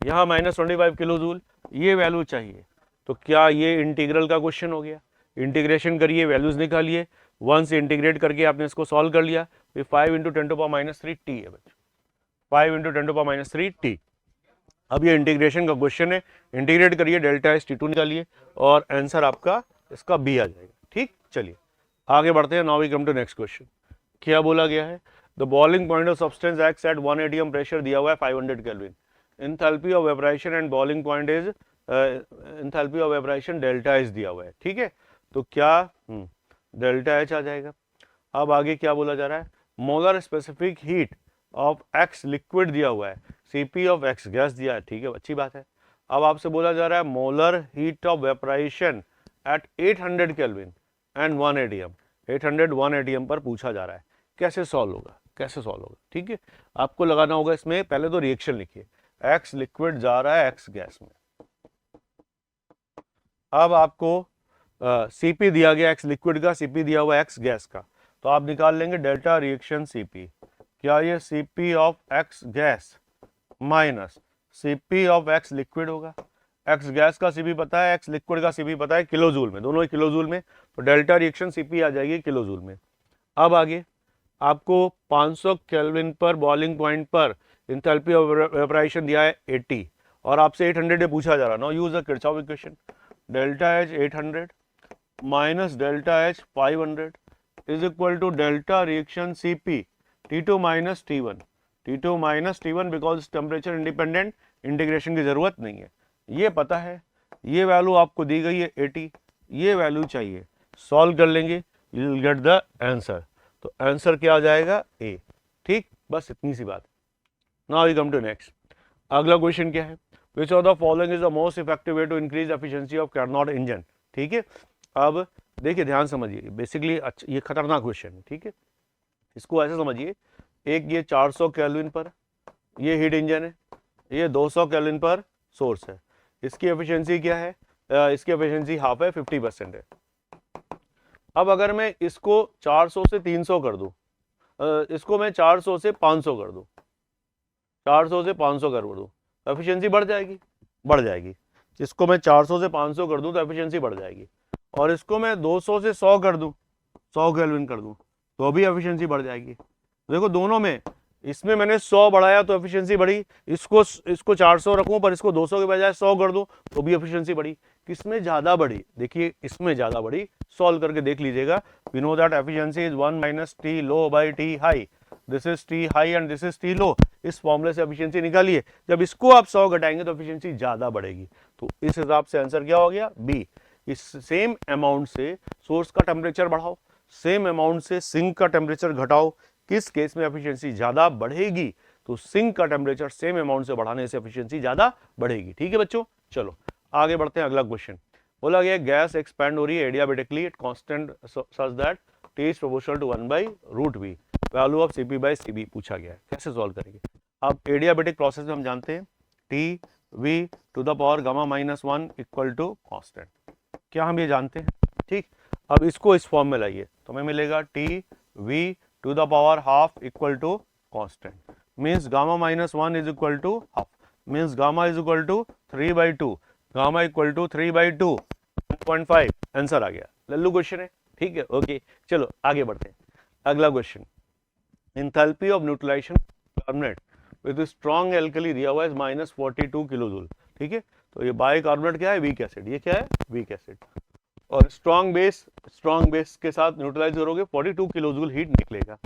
यहाँ -25 किलो जूल, ये वैल्यू चाहिए। तो क्या ये इंटीग्रल का क्वेश्चन हो गया, इंटीग्रेशन करिए, वैल्यूज निकालिए, 1 से इंटीग्रेट करके आपने इसको सॉल्व कर लिया। 5 इंटू 10⁻³ t है बच्चों, 5 इंटू 10⁻³ t। अब ये इंटीग्रेशन का क्वेश्चन है, इंटीग्रेट करिए, डेल्टा एस T2 निकालिए, और आंसर आपका इसका बी आ जाएगा। ठीक, चलिए आगे बढ़ते हैं। Now we come to next question. क्या बोला गया है, the boiling point of substance acts at 1 atm pressure दिया हुआ है 500 kelvin. Enthalpy of vaporisation and boiling point is enthalpy of vaporisation delta H दिया हुआ है। ठीक है, तो क्या डेल्टा एच आ जाएगा। अब आगे क्या बोला जा रहा है, molar specific heat of x liquid दिया हुआ है, सीपी ऑफ एक्स गैस दिया है। ठीक है, अच्छी बात है। अब आपसे बोला जा रहा है molar heat of vaporisation at 800 kelvin and 1 atm, 800 1 atm पर पूछा जा रहा है। कैसे सॉल्व होगा, कैसे सॉल्व होगा। ठीक है, आपको लगाना होगा इसमें, पहले तो रिएक्शन लिखिए, एक्स लिक्विड जा रहा है एक्स गैस में। अब आपको सीपी दिया गया एक्स लिक्विड का, सीपी दिया हुआ एक्स गैस का, तो आप निकाल लेंगे डेल्टा रिएक्शन सीपी। क्या ये CP of x gas minus CP of x liquid होगा। एक्स गैस का सीपी पता है, एक्स लिक्विड का सीपी पता है, किलो जूल में, दोनों ही किलो जूल में, तो डेल्टा रिएक्शन सीपी आ जाएगी किलो जूल में। अब आगे आपको 500 केल्विन पर बॉइलिंग पॉइंट पर एंथैल्पी ऑफ वेपराइजेशन दिया है 80, और आपसे 800 पूछा जा रहा है। Now use the Kirchhoff equation, delta H 800 minus delta H 500 is equal to delta reaction CP T2 minus T1, T2 minus T1 because temperature independent, integration की जरूरत नहीं है, ये पता है। ये वैल्यू आपको दी गई है 80, ये वैल्यू चाहिए, सॉल्व कर लेंगे, you will get the answer. तो आंसर क्या आ जाएगा, ए। ठीक, बस इतनी सी बात। Now we come to next. अगला क्वेश्चन क्या है, which of the following is the most effective way to increase efficiency of Carnot engine. ठीक है, अब देखिए ध्यान समझिए, बेसिकली ये खतरनाक क्वेश्चन है। ठीक है, इसको ऐसे समझिए, एक ये 400 केल्विन पर ये हीट इंजन है, ये 200 केल्विन पर सोर्स है। इसकी एफिशिएंसी क्या है, इसकी एफिशिएंसी हाफ है, 50% है। अब अगर मैं इसको 400 से 300 कर दूं, इसको मैं 400 से 500 कर दूं, 400 से 500 कर दूं तो एफिशिएंसी बढ़ जाएगी, बढ़ जाएगी। इसको मैं 400 से 500 कर दूं तो एफिशिएंसी बढ़ जाएगी, और इसको मैं 200 से 100 कर दूं, 100 केल्विन कर दूं तो भी एफिशिएंसी बढ़ जाएगी। देखो दोनों में, इसमें मैंने 100 बढ़ाया तो एफिशिएंसी बढ़ी, इसको 400 रखूं पर इसको 200 के बजाय 100 कर दूं तो भी एफिशिएंसी बढ़ी। किसमें ज्यादा बढ़ी? देखिए इसमें ज्यादा बढ़ी, सॉल्व करके देख लीजिएगा। We know that efficiency is 1 minus T low by T high, this is T high and this is T low. इस फॉर्मूले से एफिशिएंसी निकालिए, जब इसको आप 100 घटाएंगे तो एफिशिएंसी ज्यादा बढ़ेगी। तो इस हिसाब से आंसर क्या हो गया? बी। इस सेम अमाउंट से सोर्स का टेम्परेचर बढ़ाओ, सेम अमाउंट से सिंक का टेम्परेचर घटाओ, किस केस में एफिशिएंसी ज्यादा बढ़ेगी? तो सिंक का टेम्परेचर सेम अमाउंट से बढ़ाने से एफिशिएंसी ज्यादा बढ़ेगी। ठीक है बच्चों, चलो आगे बढ़ते हैं। अगला क्वेश्चन बोला गया गैस एक्सपैंड हो रही है adiabatically at constant such that T is proportional to 1/√v, value of Cp by Cv पूछा गया है। कैसे सॉल्व करेंगे? अब एडियाबेटिक प्रोसेस में हम जानते हैं T V to the power gamma -1 equal to constant, क्या हम ये जानते हैं? ठीक, अब इसको इस फॉर्म में लाइए तो हमें मिलेगा T V to the power half equal to constant, means gamma -1 is equal to half, means gamma is equal to 3/2, gamma equal to 3/2 1.5, answer आ गया। लल्लू क्वेश्चन है, ठीक है, ओके। चलो आगे बढ़ते हैं। अगला question, enthalpy of neutralisation carbonate with strong alkali दिया हुआ है -42 किलो जूल। ठीक है, तो ये बाइकार्बोनेट क्या है? Weak acid. ये क्या है? Weak acid. और स्ट्रॉन्ग बेस के साथ न्यूट्रलाइज करोगे 42 किलो जूल हीट निकलेगा।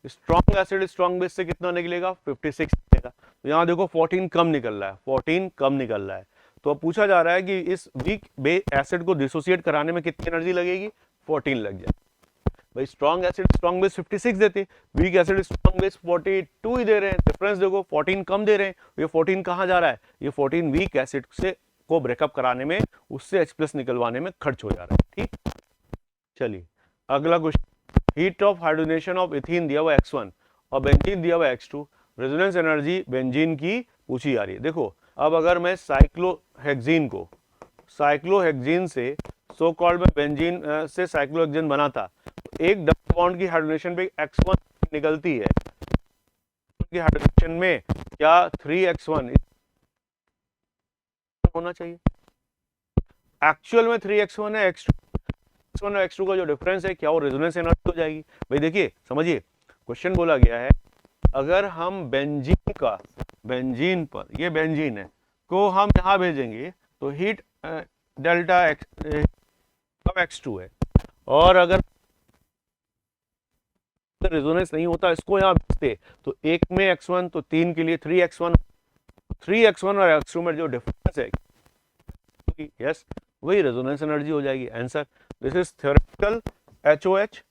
स्ट्रॉन्ग एसिड स्ट्रॉन्ग बेस से कितना निकलेगा? 56 निकलेगा। तो यहाँ देखो 14 कम निकल रहा है, 14 कम निकल रहा है। तो अब पूछा जा रहा है कि इस वीक एसिड को डिसोसिएट कराने में कितनी एनर्जी लगेगी? 14 लग जाए। भाई स्ट्रॉन्ग एसिड स्ट्रॉन्ग बेस 56 देते, वीक एसिड स्ट्रॉन्ग बेस 42 ही दे रहे हैं, डिफरेंस देखो 14 कम दे रहे हैं। ये 14 कहाँ जा रहा है? ये 14 वीक एसिड से को ब्रेकअप कराने में, उससे H+ निकलवाने में खर्च हो जा रहा है। ठीक, चलिए अगला question, heat of hydrogenation of ethene दिया हुआ x1 और बेंजीन दिया हुआ x2, रेजोनेंस एनर्जी बेंजीन की पूछी जा रही है। देखो अब अगर मैं साइक्लोहेक्सीन को साइक्लोहेक्सीन से सो कॉल्ड में बेंजीन से साइक्लोहेक्सीन बनाता, तो एक डबल बॉन्ड की हाइड्रोजनेशन पे x1 निकलती है, की हाइड्रोजनेशन में क्या 3x1 होना चाहिए? एक्चुअल में 3x1 है, x1 और x2 का जो डिफरेंस है क्या वो रेजोनेंस एनर्जी हो जाएगी? भाई देखिए समझिए, क्वेश्चन बोला गया है अगर हम बेंजीन पर, ये बेंजीन है, को हम यहां भेजेंगे तो हीट डेल्टा x2 है, और अगर रेजोनेंस नहीं होता इसको यहां भेजते तो एक में x1 तो 3 के लिए 3x1 और x2 में जो डिफरेंस है यस वही रेजोनेंस एनर्जी हो जाएगी। Answer, this is theoretical HOH,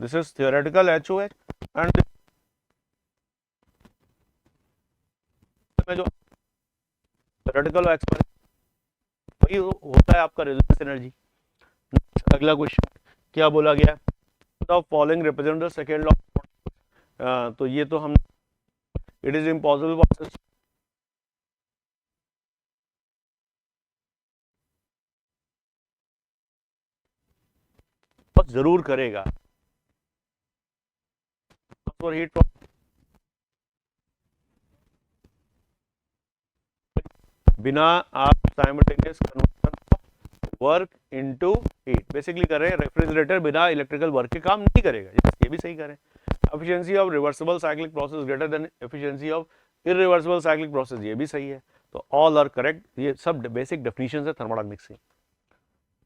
this is theoretical HOH and में जो थ्योरेटिकल एक्सपेरिमेंट वही होता है आपका रेजोनेंस एनर्जी। अगला क्वेश्चन क्या बोला गया? The following represent the second law. तो ये तो हम, इट इज इम्पॉसिबल जरूर करेगा फॉर हीट बिना आप simultaneous conversion work into heat basically कर रहे हैं। रेफ्रिजरेटर बिना इलेक्ट्रिकल वर्क के काम नहीं करेगा, ये भी सही करें। Efficiency of reversible cyclic process greater than efficiency of irreversible cyclic process, ये भी सही है। तो ऑल आर करेक्ट, ये सब बेसिक डेफिनेशन है थर्मोडायनामिक्स की।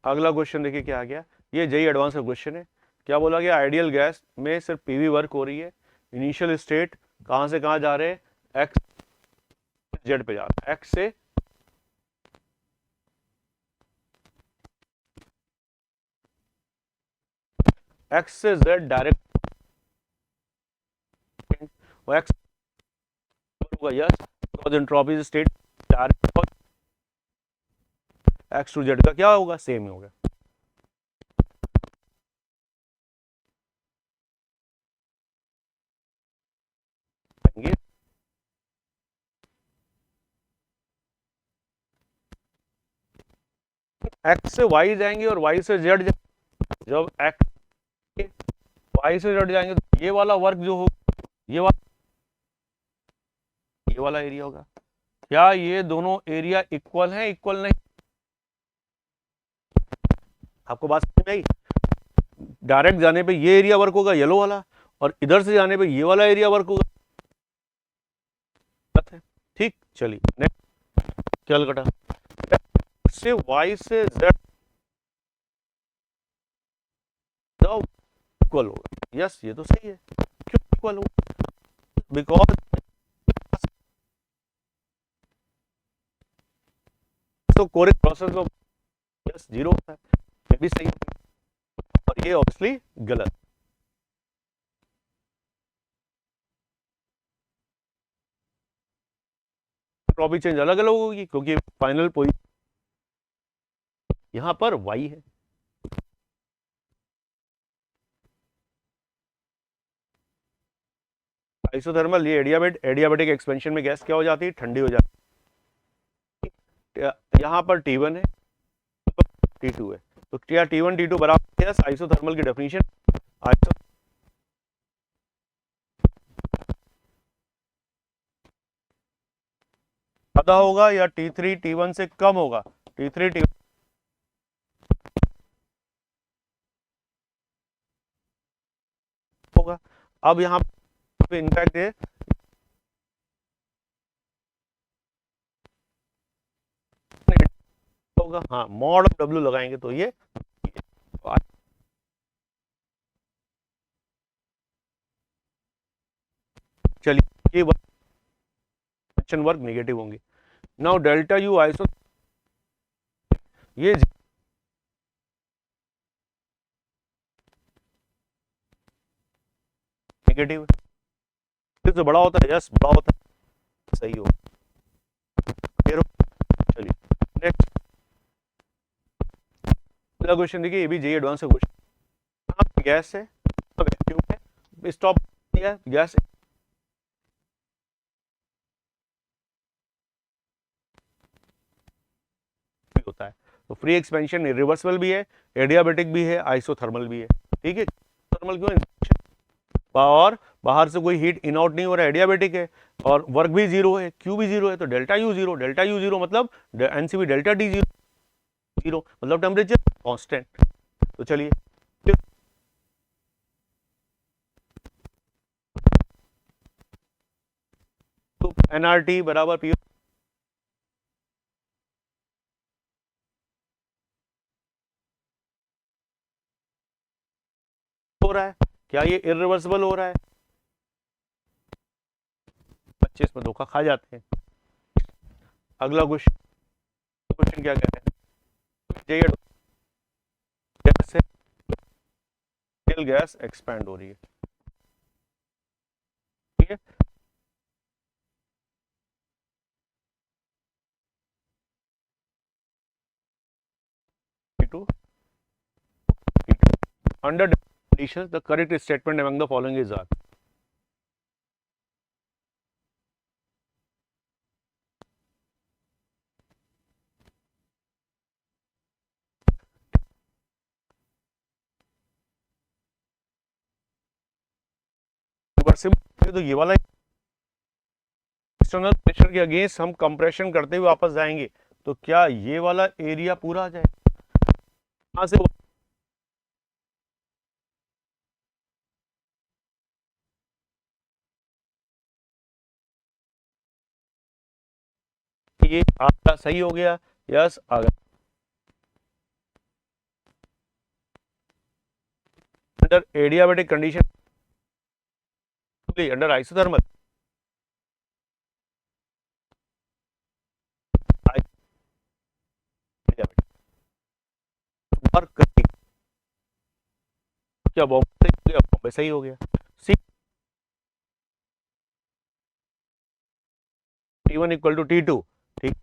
अगला क्वेश्चन देखिए क्या आ गया, ये जेई एडवांस का क्वेश्चन है। क्या बोला गया? आइडियल गैस में सिर्फ पीवी वर्क हो रही है, इनिशियल स्टेट कहां से कहां जा रहे हैं? एक्स जेड पे जा रहा है, एक्स से एक्स से जेड डायरेक्ट, एक्स होगा yes, because entropy state direct, X to Z का क्या होगा? सेम ही होगा। एक्स से वाई जाएंगे और वाई से जेड, जब एक्स वाई से जेड जाएंगे तो ये वाला वर्क जो होगा ये वाला एरिया होगा। क्या ये दोनों एरिया इक्वल है? इक्वल नहीं। आपको बात समझ में आई? डायरेक्ट जाने पे ये एरिया वर्क होगा येलो वाला, और इधर से जाने पे ये वाला एरिया वर्क होगा। ठीक, चलिए नेक्स्ट कैलकाटा से y से z इक्वल होगा। यस, ये तो सही है। क्यों इक्वल होगा? बिकॉज तो कोरिक प्रोसेस में यस जीरो होता है, ये भी सही है, और ये ऑब्वियसली गलत। ट्रॉपी चेंज अलग अलग होगी क्योंकि फाइनल पोजीशन यहां पर y है। आइसोथर्मल, ये एडियाबेटिक एक्सपेंशन में गैस क्या हो जाती है? ठंडी हो जाती है। यहां पर T1 है, T2 है, तो क्या T1 T2 बराबर है आइसोथर्मल की डेफिनेशन? आइसो ज्यादा होगा या T3 T1 से कम होगा? T3 T1 होगा। अब यहां पे इनफैक्ट है होगा, हाँ, मॉड ऑफ W लगाएंगे तो ये चलिए ये वर्क नेगेटिव होंगे। नाउ डेल्टा यू आइसो ये नेगेटिव से बड़ा होता है। यस, बड़ा होता है, सही हो। चलिए नेक्स्ट अगला क्वेश्चन देखिए, ये भी जेई एडवांस का क्वेश्चन। गैस है, वैक्यूम है, स्टॉप दिया गैस होता है। तो फ्री एक्सपेंशन रिवर्सिबल भी है, एडियाबेटिक भी है, आइसोथर्मल भी है। ठीक है, थर्मल क्यों? और बाहर से कोई हीट इन आउट नहीं हो रहा है, एडियाबेटिक है, और वर्क भी जीरो है, क्यू भी जीरो है, तो डेल्टा यू जीरो मतलब NCB delta D zero, zero मतलब टेम्परेचर कांस्टेंट। तो चलिए तो एनआरटी बराबर पी हो रहा है। क्या ये इरिवर्सिबल हो रहा है? बच्चे इसमें धोखा खा जाते हैं। अगला क्वेश्चन क्या कहते हैं? गैस है, गैस एक्सपैंड हो रही है। ठीक है, under conditions the correct statement among the following is are तो ये वाला एक्सटर्नल प्रेशर के अगेंस्ट हम कंप्रेशन करते हुए वापस जाएंगे, तो क्या ये वाला एरिया पूरा आ जाएगा? यहां से ये आपका सही हो गया। यस, आ गया। Under adiabatic condition, under isothermal work, क्या बॉम्बे सही हो गया। सी T1 इक्वल टू T2, ठीक,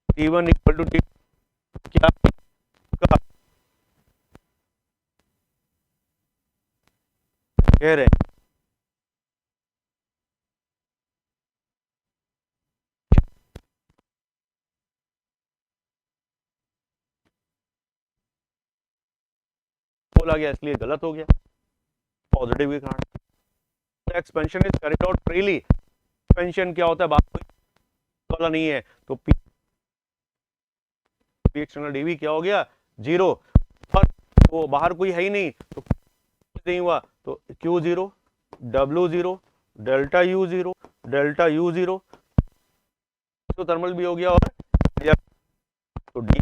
T1 इक्वल टू T क्या कह रहे हैं? बोला गया इसलिए गलत हो गया। पॉजिटिव के कारण। Expansion is carried out freely. Expansion क्या होता है, बात कोई वाला नहीं है, तो पी एक्सटर्नल डीवी क्या हो गया, 0, और वो बाहर कोई है ही नहीं तो नहीं हुआ, तो Q0 W0 delta U0 delta U0 तो थर्मल भी हो गया, और तो डी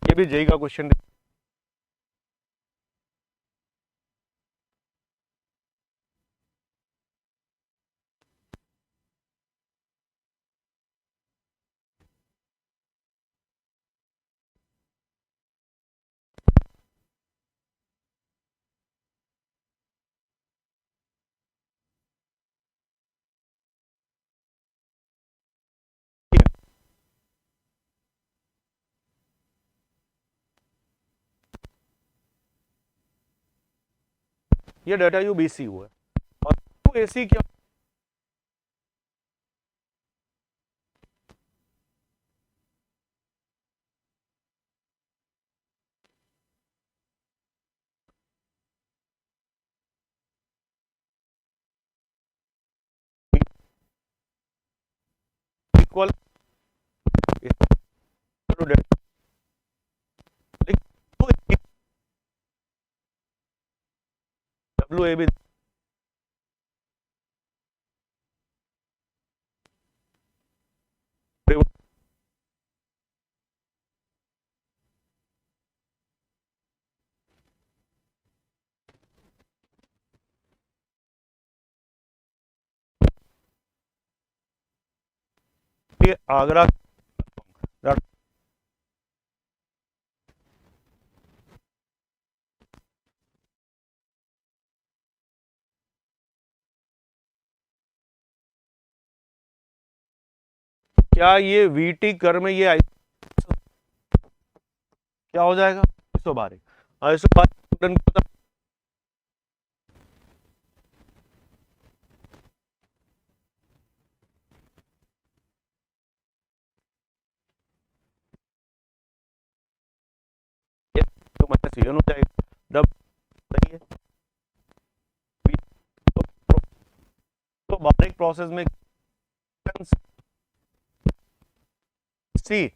ये भी जेई का क्वेश्चन। ये डेटा यू बीसी हुआ है, और एसी क्या, equal to data, W A B Agra, क्या ये वीटी कर में ये क्या हो जाएगा, आइसोबारिक। आइसोबारिक तो माइनस हो जाएगा, डब सही है। तो बारिक प्रोसेस में C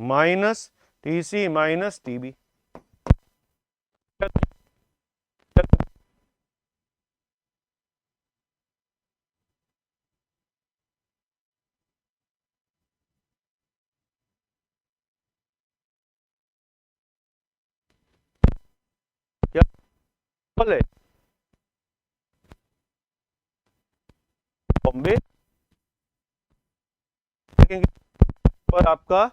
minus T C minus T B, क्या है बॉम्बे पर आपका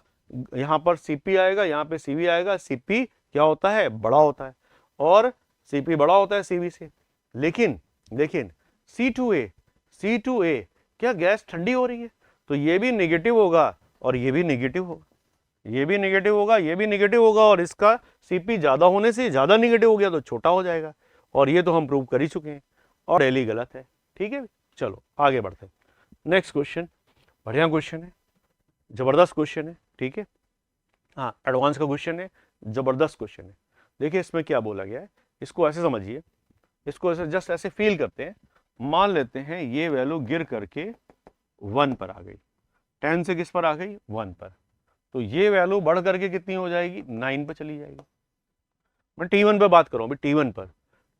यहाँ पर सीपी आएगा, यहाँ पे सीवी आएगा। सीपी क्या होता है, बड़ा होता है, और सीपी बड़ा होता है सीवी से। लेकिन लेकिन C2A क्या गैस ठंडी हो रही है, तो ये भी नेगेटिव होगा और ये भी नेगेटिव होगा, ये भी नेगेटिव होगा, ये भी नेगेटिव होगा, और इसका सीपी ज्यादा होने से ज्यादा नेगेटिव हो गया तो छोटा हो जाएगा, और ये तो हम प्रूव कर ही चुके हैं, और डेली गलत है। ठीक है, चलो आगे बढ़ते हैं। नेक्स्ट क्वेश्चन, बढ़िया क्वेश्चन है, जबरदस्त क्वेश्चन है। ठीक है, हाँ एडवांस का क्वेश्चन है, जबरदस्त क्वेश्चन है। देखिए इसमें क्या बोला गया है, इसको ऐसे समझिए, इसको ऐसे जस्ट ऐसे फील करते हैं। मान लेते हैं ये वैल्यू गिर करके 1 पर आ गई, 10 से किस पर आ गई, 1 पर, तो ये वैल्यू बढ़ करके कितनी हो जाएगी, 9 पर चली जाएगी। मैं T1 पर बात कर रहा हूँ, T1 पर,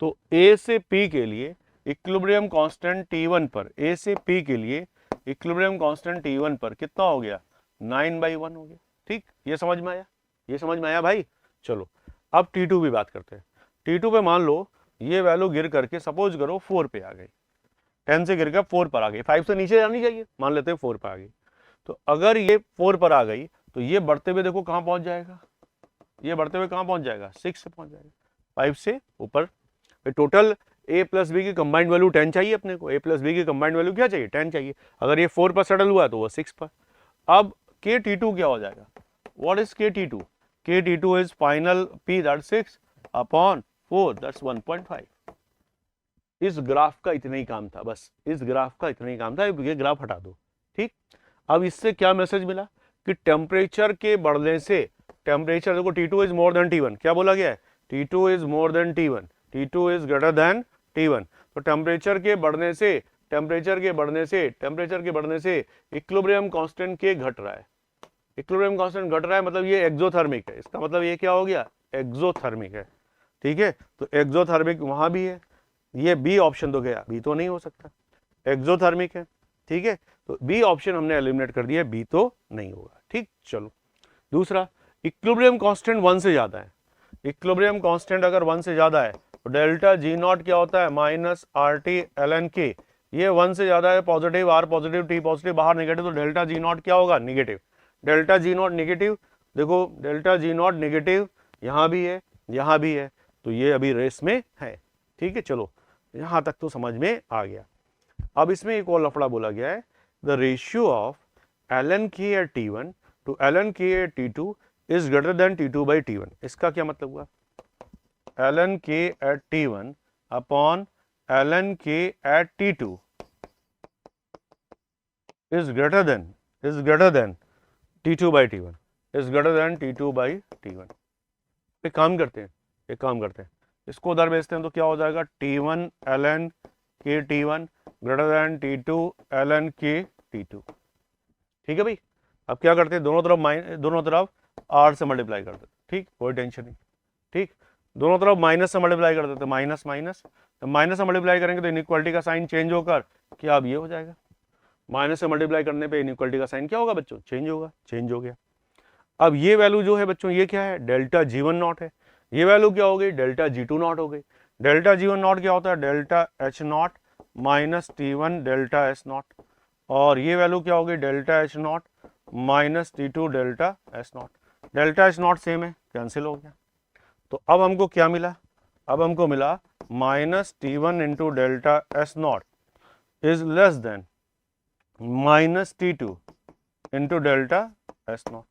तो A से P के लिए इक्विलिब्रियम कांस्टेंट T1 पर, A से P के लिए इक्विलिब्रियम कांस्टेंट T1 पर कितना हो गया, 9/1 हो गया। ठीक, ये समझ में आया, ये समझ में आया भाई। चलो अब T2 भी बात करते हैं। T2 पे मान लो ये वैल्यू गिर करके सपोज करो 4 पे आ गई, 10 से गिर कर 4 पर आ गई, 5 से नीचे जानी चाहिए, मान लेते हैं 4 पर आ गई। तो अगर ये 4 पर आ गई तो ये बढ़ते हुए देखो कहां पहुंच जाएगा, ये बढ़ते हुए कहां पहुंच जाएगा, 6 से पहुंच जाएगा, 5 से ऊपर। टोटल a प्लस बी की कंबाइंड वैल्यू 10 चाहिए अपने को, a प्लस बी की कंबाइंड वैल्यू क्या चाहिए, 10 चाहिए। अगर ये 4 पर सेटल हुआ तो वो 6 पर। अब KT2 क्या हो जाएगा, what is KT2, KT2 is final P that 6 upon 4 that's 1.5। इस ग्राफ का इतना ही काम था, बस इस ग्राफ का इतना ही काम था, ये ग्राफ हटा दो। ठीक, अब इससे क्या मैसेज मिला कि टेम्परेचर के बढ़ने से, टेम्परेचर देखो T2 is more than T1, क्या बोला गया है, T2 is more than T1, T2 is greater then T1। तो टेम्परेचर के बढ़ने से, टेम्परेचर के बढ़ने से इक्विलिब्रियम कांस्टेंट के घट रहा है, इक्विलिब्रियम कांस्टेंट घट रहा है, मतलब ये एक्सोथर्मिक है। इसका मतलब ये क्या हो गया, एक्सोथर्मिक है। ठीक है, तो एक्सोथर्मिक वहां भी है, ये बी ऑप्शन तो गया, बी तो नहीं हो सकता, एक्सोथर्मिक है। ठीक है, तो बी ऑप्शन हमने एलिमिनेट कर दिया, बी तो नहीं होगा। ठीक, चलो दूसरा, इक्विलिब्रियम कांस्टेंट 1 से ज्यादा है, इक्विलिब्रियम कांस्टेंट अगर 1 से ज्यादा है तो डेल्टा जी नॉट क्या होता है, minus R T L N K. ये 1 से ज्यादा है, positive, R positive, T positive, बाहर नेगेटिव, तो डेल्टा जी नॉट क्या होगा, negative. Delta G naught negative, देखो डेल्टा जी नॉट निगेटिव यहां भी है, यहां भी है, तो ये अभी रेस में है। ठीक है, चलो यहां तक तो समझ में आ गया। अब इसमें एक और लफड़ा बोला गया है, the ratio of L N K at T1 to L N K at T2 is greater than T2 by T1। इसका क्या मतलब हुआ, L N K at T1 upon L N K at T2 is greater than T2 by T1, is greater than T2 by T1। एक काम करते हैं, इसको उधर भेजते हैं तो क्या हो जाएगा, T1 ln k T1 greater than T2 ln k T2। ठीक है भाई, अब क्या करते हैं, दोनों तरफ r से मल्टीप्लाई कर देते, ठीक, कोई टेंशन नहीं। ठीक, दोनों तरफ माइनस से मल्टीप्लाई कर देते, माइनस माइनस, तो माइनस से मल्टीप्लाई करेंगे तो इनइक्वालिटी का साइन चेंज होकर क्या अब ये हो जाएगा, माइनस से मल्टीप्लाई करने पे इनइक्वालिटी का साइन क्या होगा बच्चों, चेंज होगा, चेंज हो गया। अब ये वैल्यू जो है बच्चों, ये क्या है, डेल्टा G1 नॉट है, ये वैल्यू क्या हो गई, डेल्टा G2 नॉट हो गई। डेल्टा G1 नॉट क्या होता है, delta H naught minus T1 delta S not, और ये वैल्यू क्या हो गई, delta H naught minus T2 delta S not. Delta H not same है, कैंसिल हो गया। तो अब हमको क्या मिला, अब हमको मिला minus T1 into delta S not is less than minus T2 into delta S not.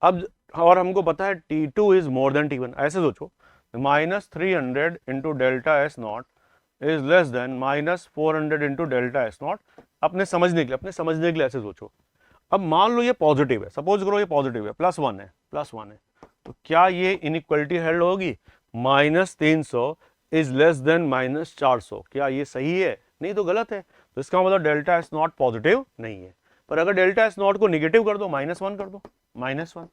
अब और हमको पता है T2 is more than T1, ऐसे सोचो, minus 300 into delta S not is less than minus 400 into delta S not. अपने समझने के लिए ऐसे सोचो। अब मान लो ये पॉजिटिव है, सपोज करो ये पॉजिटिव है, +1 है, +1 है, तो क्या ये इनइक्वालिटी हेल्ड होगी, minus 300 is less than minus 400, क्या ये सही है, नहीं तो गलत है। तो इसका मतलब डेल्टा S नॉट पॉजिटिव नहीं है। पर अगर डेल्टा S नॉट को निगेटिव कर दो, -1 कर दो, -1।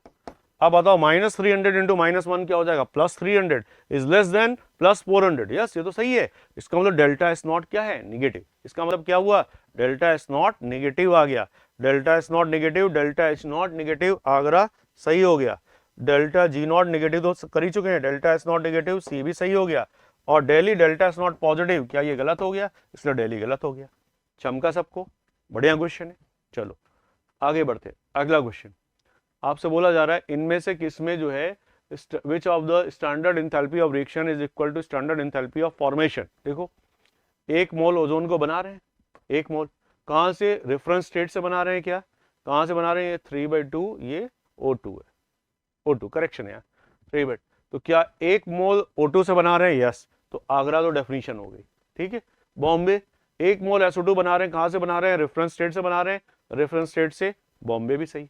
अब बताओ माइनस 300 इंटू -1 क्या हो जाएगा, +300 इज लेस देन +400। यस, ये तो सही है। इसका मतलब डेल्टा S नॉट क्या है, निगेटिव। इसका मतलब क्या हुआ, डेल्टा S नॉट निगेटिव आ गया, delta S not negative, delta H not negative Agra सही हो गया। डेल्टा G नॉट निगेटिव तो कर ही चुके हैं, डेल्टा S नॉट निगेटिव सी भी सही हो गया, और daily delta S not positive, क्या ये गलत हो गया, इसलिए डेली गलत हो गया। चमका सबको, बढ़िया क्वेश्चन है। चलो आगे बढ़ते, अगला क्वेश्चन आपसे बोला जा रहा है, इनमें से किसमें जो है, which of the standard enthalpy of reaction is equal to standard enthalpy of formation. देखो 1 मोल ओजोन को बना रहे हैं, 1 मोल कहां से, रेफरेंस स्टेट से बना रहे हैं, क्या कहां से बना रहे हैं, 3/2 ये O2 है, O2 करेक्शन है 3/2, तो क्या 1 मोल O2 से बना रहे हैं, यस, तो आगरा तो डेफिनेशन हो गई। ठीक है, बॉम्बे 1 मोल SO2 बना रहे हैं, कहां से बना रहे हैं, रेफरेंस स्टेट से बना रहे हैं, रेफरेंस स्टेट से बॉम्बे भी सही।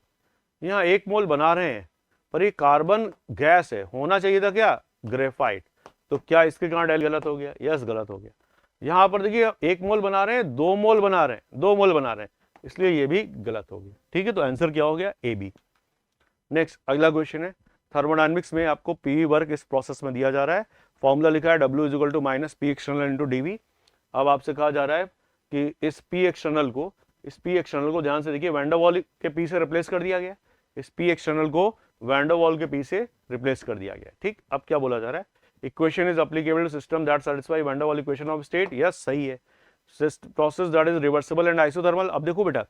यहाँ 1 मोल बना रहे हैं पर ये कार्बन गैस है, होना चाहिए था क्या, ग्रेफाइट, तो क्या इसके कहां डेल गलत हो गया, यस गलत हो गया। यहाँ पर देखिए 1 मोल बना रहे हैं, 2 मोल बना रहे हैं, 2 मोल बना रहे हैं, इसलिए ये भी गलत हो गया। ठीक है, तो आंसर क्या हो गया, AB। नेक्स्ट अगला क्वेश्चन है, थर्मोडायनेमिक्स में आपको पी वर्क इस प्रोसेस में दिया जा रहा है, फॉर्मूला लिखा है W is equal to minus P external into DV। अब आपसे कहा जा रहा है कि इस P एक्सटर्नल को ध्यान से देखिए, वैन डर वाल के P से रिप्लेस कर दिया गया, इस P एक्सटर्नल को वैन डर वाल के P से रिप्लेस कर दिया गया। ठीक, अब क्या बोला जा रहा है, equation is applicable to system that satisfy van der Waals equation of state, yes सही है। Process that is reversible and isothermal. अब देखो बेटा,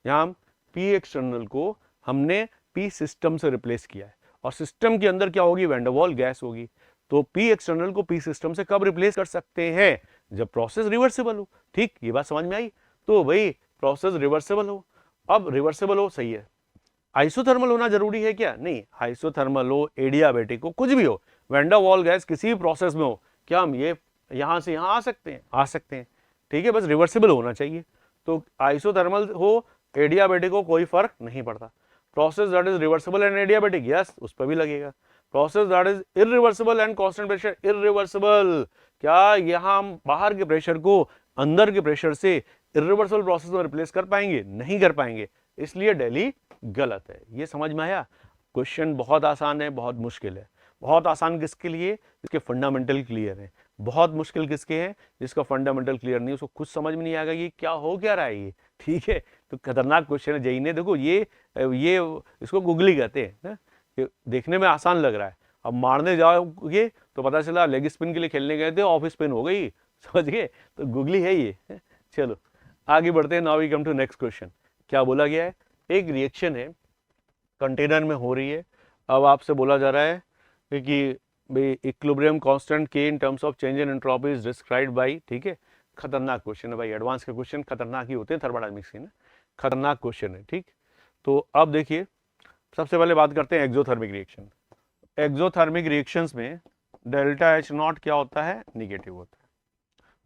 यहाँ P एक्सटर्नल को हमने P सिस्टम से रिप्लेस किया है, और सिस्टम के अंदर क्या होगी, वैन डर वाल गैस होगी, तो P एक्सटर्नल को P सिस्टम से कब रिप्लेस कर सकते हैं, जब प्रोसेस रिवर्सिबल हो। ठीक, ये बात समझ में आई, तो भाई प्रोसेस रिवर्सिबल हो, अब रिवर्सिबल हो सही है। आइसोथर्मल होना जरूरी है क्या, नहीं, आइसोथर्मल हो, एडियाबैटिक हो, कुछ भी हो, वैन डर वाल गैस किसी भी प्रोसेस में हो, क्या हम ये यहां से यहां आ सकते हैं, आ सकते हैं। ठीक है, बस रिवर्सिबल होना चाहिए। तो आइसोथर्मल हो एडियाबेटिक को कोई फर्क नहीं पड़ता। Process that is reversible and adiabatic, yes उस पर भी लगेगा। Process that is irreversible and constant pressure, irreversible, क्या यहाँ हम बाहर के प्रेशर को अंदर के प्रेशर से इरिवर्सिबल प्रोसेस में रिप्लेस कर पाएंगे? नहीं कर पाएंगे, इसलिए दिल्ली गलत है। ये समझ में आया? क्वेश्चन बहुत आसान है, बहुत मुश्किल है। बहुत आसान किसके लिए? जिसके फंडामेंटल क्लियर है। बहुत मुश्किल किसके हैं? जिसका फंडामेंटल क्लियर नहीं, उसको कुछ समझ में नहीं आएगा ये क्या हो क्या रहा है ये, ठीक है। तो खतरनाक क्वेश्चन है जेईई ने। देखो ये इसको गूगली कहते हैं, कि देखने में आसान लग रहा है, अब मारने जाओगे तो पता चला लेग स्पिन के लिए खेलने गए थे, ऑफ स्पिन हो गई, समझ गए? तो गूगली है ये। चलो आगे बढ़ते हैं। Now we come to next question. क्या बोला गया है? एक रिएक्शन है, कंटेनर में हो रही है। अब आपसे बोला जा रहा है कि भाई इक्विलिब्रियम कांस्टेंट के in terms of change in entropy is described bye, ठीक है। खतरनाक क्वेश्चन है भाई, एडवांस के क्वेश्चन खतरनाक ही होते हैं थर्मोडायनामिक्स के ना, खतरनाक क्वेश्चन है, ठीक। तो अब देखिए, सबसे पहले बात करते हैं एक्सोथर्मिक रिएक्शन। एक्सोथर्मिक रिएक्शंस में डेल्टा एच नॉट क्या होता है? निगेटिव होता है।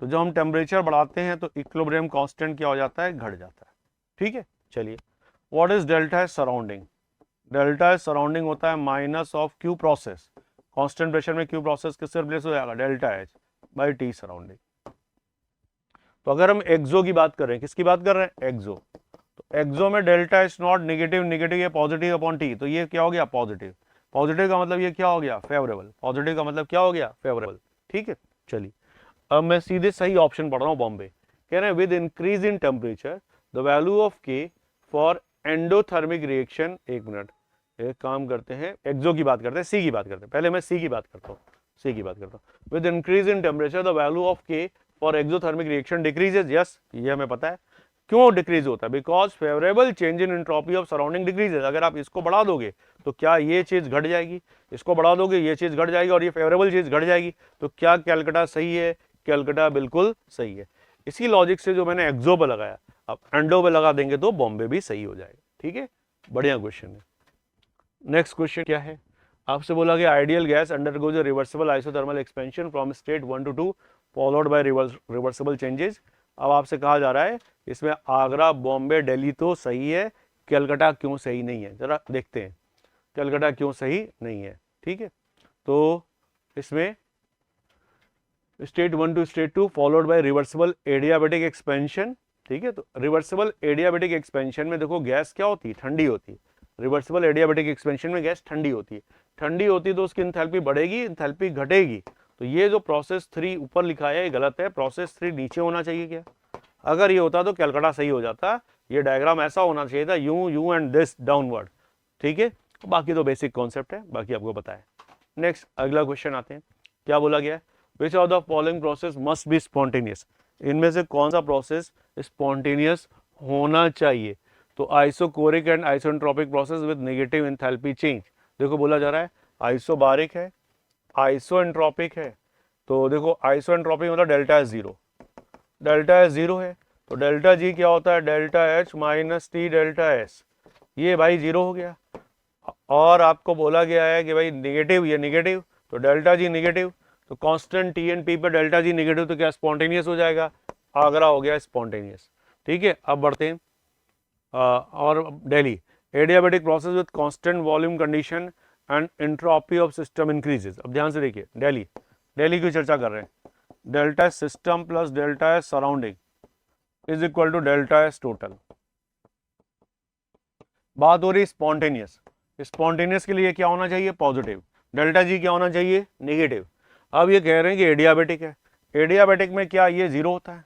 तो जब हम टेम्परेचर बढ़ाते हैं तो इक्विलिब्रियम कांस्टेंट क्या हो जाता है? घट जाता है, ठीक है। चलिए, what is delta H surrounding? Delta H surrounding होता है minus of Q process. Constant pressure में क्यू प्रोसेस किससे रिप्लेस हो जाएगा? Delta H by T surrounding. तो अगर हम एक्सो की बात कर रहे हैं, किसकी बात कर रहे हैं? एक्सो। तो एक्सो में delta H not negative, negative ये पॉजिटिव अपॉन टी, तो ये क्या हो गया? पॉजिटिव। पॉजिटिव का मतलब ये क्या हो गया? फेवरेबल। पॉजिटिव का मतलब क्या हो गया? फेवरेबल, ठीक है। चलिए, अब मैं सीधे सही ऑप्शन पढ़ रहा हूँ, बॉम्बे। कह रहे हैं with increase in temperature the value of K for endothermic reaction. एक मिनट, एक काम करते हैं, एक्सो की बात करते हैं, सी की बात करते हैं। पहले मैं सी की बात करता हूँ, सी की बात करता हूँ। With increase in temperature the value of K for exothermic reaction decreases, yes ये हमें पता है। क्यों डिक्रीज होता है? Because favourable change in entropy of surrounding decreases. अगर आप इसको बढ़ा दोगे तो क्या ये चीज घट जाएगी? इसको बढ़ा दोगे ये चीज घट जाएगी, और ये फेवरेबल चीज घट जाएगी। तो क्या कैलकाटा सही है? कैलकाटा बिल्कुल सही है। इसी लॉजिक से जो मैंने एक्सो पे लगाया, अब एंडो पे लगा देंगे तो बॉम्बे भी सही हो जाएगा, ठीक है। बढ़िया क्वेश्चन है। नेक्स्ट क्वेश्चन क्या है? आपसे बोला गया ideal gas undergoes reversible isothermal expansion from state 1 to 2 followed by reversible changes. अब आपसे कहा जा रहा है इसमें आगरा, बॉम्बे, दिल्ली तो सही है, कलकत्ता क्यों सही नहीं है? जरा देखते हैं कलकत्ता क्यों सही नहीं है, ठीक है। तो इसमें state 1 to state 2 followed by reversible adiabatic expansion, ठीक है। तो रिवर्सिबल एडियाबेटिक एक्सपेंशन में देखो गैस क्या होती है? ठंडी होती है। रिवर्सिबल एडियाबेटिक एक्सपेंशन में गैस ठंडी होती है। ठंडी होती है तो उसकी इंथैल्पी बढ़ेगी, इंथैल्पी घटेगी। तो ये जो प्रोसेस 3 ऊपर लिखा है ये गलत है, प्रोसेस 3 नीचे होना चाहिए क्या? अगर ये होता तो कलकत्ता सही हो जाता। ये डायग्राम ऐसा होना चाहिए था, यू एंड दिस डाउनवर्ड, ठीक है। बाकी तो बेसिक कॉन्सेप्ट है, बाकी आपको पता है। नेक्स्ट अगला क्वेश्चन आते हैं। क्या बोला गया है? Which of the following process must be spontaneous. इनमें से कौन सा प्रोसेस स्पॉन्टेनियस होना चाहिए? तो isochoric and isoentropic process with negative enthalpy change. देखो बोला जा रहा है आइसोबारिक है, आइसोएंट्रोपिक है। तो देखो आइसोएंट्रोपिक मतलब delta H zero, delta H zero है। तो डेल्टा जी क्या होता है? Delta H minus T delta S, ये भाई जीरो हो गया। और आपको बोला गया है कि भाई नेगेटिव, ये नेगेटिव, तो डेल्टा जी नेगेटिव। तो कांस्टेंट टी एंड पी पर डेल्टा जी नेगेटिव, तो क्या स्पॉन्टेनियस हो जाएगा? आगरा हो गया स्पॉन्टेनियस, ठीक है। अब बढ़ते हैं और Delhi adiabatic process with constant volume condition and entropy of system increases. अब ध्यान से देखिए, दिल्ली, दिल्ली की चर्चा कर रहे हैं। Delta S system plus delta S surrounding is equal to delta S total. बात हो रही स्पॉन्टेनियस। स्पॉन्टेनियस के लिए क्या होना चाहिए? पॉजिटिव। डेल्टा जी क्या होना चाहिए? नेगेटिव। अब ये कह रहे हैं कि एडियाबेटिक है। एडियाबेटिक में क्या ये जीरो होता है?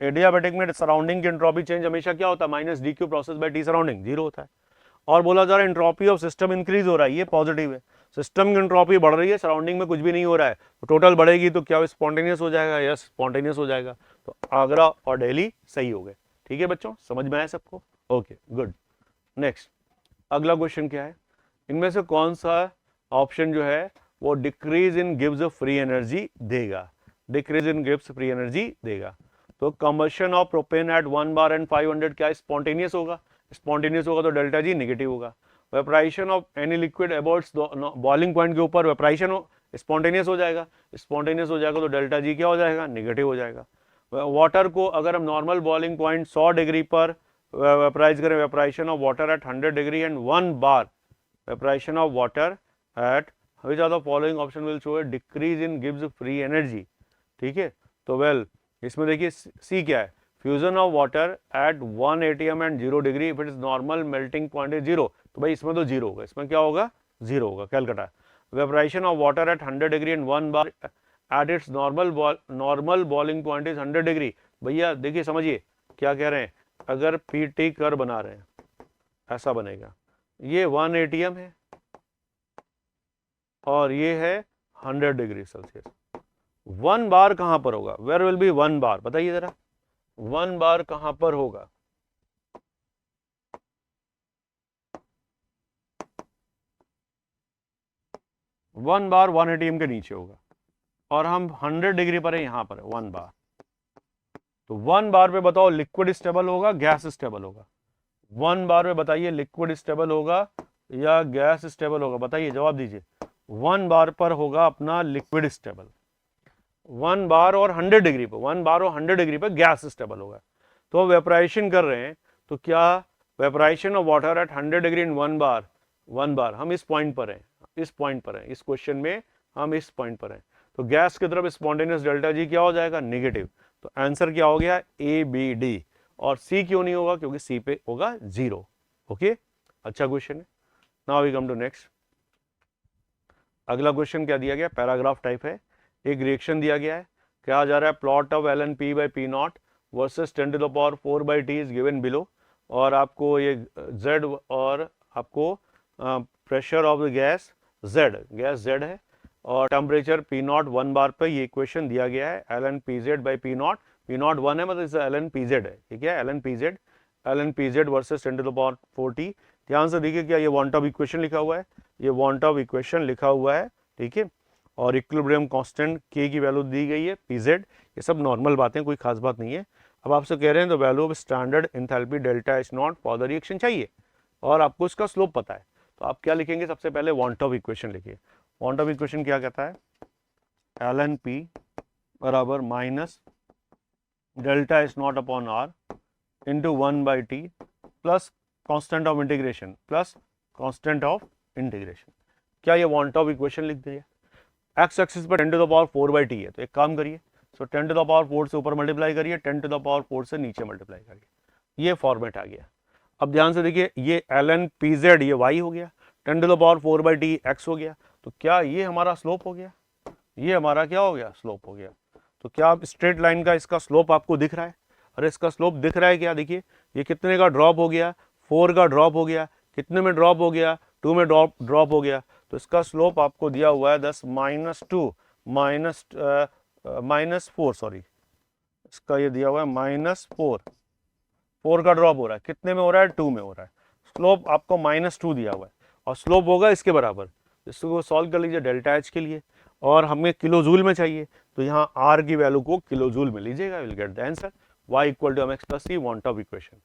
एडियाबेटिक में सराउंडिंग की एंट्रोपी चेंज हमेशा क्या होता है? Minus D Q process by T surrounding, zero होता है। और बोला जा रहा है एंट्रोपी ऑफ सिस्टम इंक्रीज हो रहा है, ये पॉजिटिव है। सिस्टम की एंट्रोपी बढ़ रही है, सराउंडिंग में कुछ भी नहीं हो रहा है, तो टोटल बढ़ेगी, तो क्या स्पॉन्टेनियस हो जाएगा? यस स्पॉन्टेनियस हो जाएगा। तो आगरा और दिल्ली सही हो गए, ठीक है बच्चों, समझ में आया सबको? Okay good. नेक्स्ट अगला क्वेश्चन क्या है? इनमें से कौन सा ऑप्शन जो है वो डिक्रीज इन गिव्स फ्री एनर्जी देगा? डिक्रीज इन गिव्स फ्री एनर्जी देगा। तो combustion of propane at 1 bar and 500 क्या स्पॉन्टेनियस होगा? स्पॉन्टेनियस होगा तो डेल्टा जी नेगेटिव होगा। Vaporisation of any liquid about boiling point के ऊपर वेपराइजेशन स्पॉन्टेनियस हो जाएगा। स्पॉन्टेनियस हो जाएगा तो डेल्टा जी क्या हो जाएगा? नेगेटिव हो जाएगा। वाटर को अगर हम नॉर्मल बॉइलिंग पॉइंट 100 डिग्री पर वेपराइज करें, vaporisation of water at 100 degree and 1 bar, vaporisation of water at which are the following option will show a decrease in गिव्स फ्री एनर्जी। ठीक है, तो वेल इसमें देखिए सी क्या है, fusion of water at 1 atm and 0 degree if it is normal melting point is 0, तो भाई इसमें तो 0 होगा, इसमें क्या होगा 0 होगा, Calcutta. Vaporisation of water at 100 degree and 1 bar at its normal boiling point is 100 degree. भैया देखिए समझिए क्या कह रहे हैं, अगर पीटी कर बना रहे हैं ऐसा बनेगा, ये 1 atm है और ये है 100 डिग्री सेल्सियस। 1 बार कहां पर होगा, वेयर विल बी 1 बार, बताइए जरा 1 बार कहां पर होगा। वन बार 1 atm के नीचे होगा और हम 100 डिग्री पर है, यहां पर है 1 बार। तो 1 बार पे बताओ लिक्विड स्टेबल होगा गैस स्टेबल होगा, 1 बार पे बताइए लिक्विड स्टेबल होगा या गैस स्टेबल होगा, बताइए जवाब दीजिए। 1 बार पर होगा अपना लिक्विड स्टेबल, 1 बार और 100 डिग्री पर, 1 बार और 100 डिग्री पर गैस स्टेबल होगा। तो वेपराइजेशन कर रहे हैं, तो क्या vaporisation of water at 100 degree in 1 bar, 1 bar हम इस पॉइंट पर हैं, इस पॉइंट पर हैं, इस क्वेश्चन में हम इस पॉइंट पर हैं। तो गैस की तरफ स्पॉन्टेनियस डेल्टा जी क्या हो जाएगा, नेगेटिव। तो आंसर क्या हो गया, ए बी डी। और सी क्यों नहीं होगा, क्योंकि सी पे होगा 0। ओके, अच्छा क्वेश्चन है। Now we come to next. अगला क्वेश्चन क्या दिया गया, पैराग्राफ टाइप है, एक रिएक्शन दिया गया है, क्या जा रहा है, plot of L N P by P naught versus 10 to the power 4 by T is given below. और आपको ये जेड और आपको pressure of the gas Z, gas Z है और टेम्परेचर पी नॉट 1 बार पे ये इक्वेशन दिया गया है, L N P Z by P naught 1 है, मतलब एल एन पी जेड है, ठीक है, L N P Z versus 10 to the power 4 T. ध्यान से देखिए क्या ये वांट ऑफ इक्वेशन लिखा हुआ है, ये वांट ऑफ इक्वेशन लिखा हुआ है, ठीक है, और इक्विलिब्रियम कांस्टेंट के की वैल्यू दी गई है पी जेड, ये सब नॉर्मल बातें, कोई खास बात नहीं है। अब आपसे कह रहे हैं the value of standard enthalpy delta H not for the reaction चाहिए और आपको इसका स्लोप पता है, तो आप क्या लिखेंगे, सबसे पहले वांट ऑफ इक्वेशन लिखिए। वांट ऑफ इक्वेशन क्या कहता है, एल एन पी बराबर minus delta H naught upon R into 1 by T plus constant of integration plus constant of integration. क्या ये वांट ऑफ इक्वेशन लिख दिया, एक्स एक्सिस पर 10 to the power 4 by T है, तो एक काम करिए, सो 10 टू द पावर 4 से ऊपर मल्टीप्लाई करिए, 10 टू द पावर 4 से नीचे मल्टीप्लाई करिए, ये फॉर्मेट आ गया। अब ध्यान से देखिए, ये एल एन पी जेड ये वाई हो गया, 10 to the power 4 by T X हो गया, तो क्या ये हमारा स्लोप हो गया, ये हमारा क्या हो गया, स्लोप हो गया। तो क्या आप स्ट्रेट लाइन का इसका स्लोप आपको दिख रहा है, अरे इसका स्लोप दिख रहा है क्या, देखिए ये कितने का ड्रॉप हो गया, 4 का ड्रॉप हो गया, कितने में ड्रॉप हो गया, 2 में ड्रॉप हो गया, तो इसका स्लोप आपको दिया हुआ है 10 -2 -4 सॉरी, इसका ये दिया हुआ है -4, 4 का ड्रॉप हो रहा है, कितने में हो रहा है, 2 में हो रहा है, स्लोप आपको -2 दिया हुआ है और स्लोप होगा इसके बराबर। इसको सॉल्व कर लीजिए डेल्टा एच के लिए, और हमें किलो जूल में चाहिए, तो यहाँ आर की वैल्यू को किलो जूल में लीजिएगा, will get the answer y equal to mx plus c, van't Hoff equation.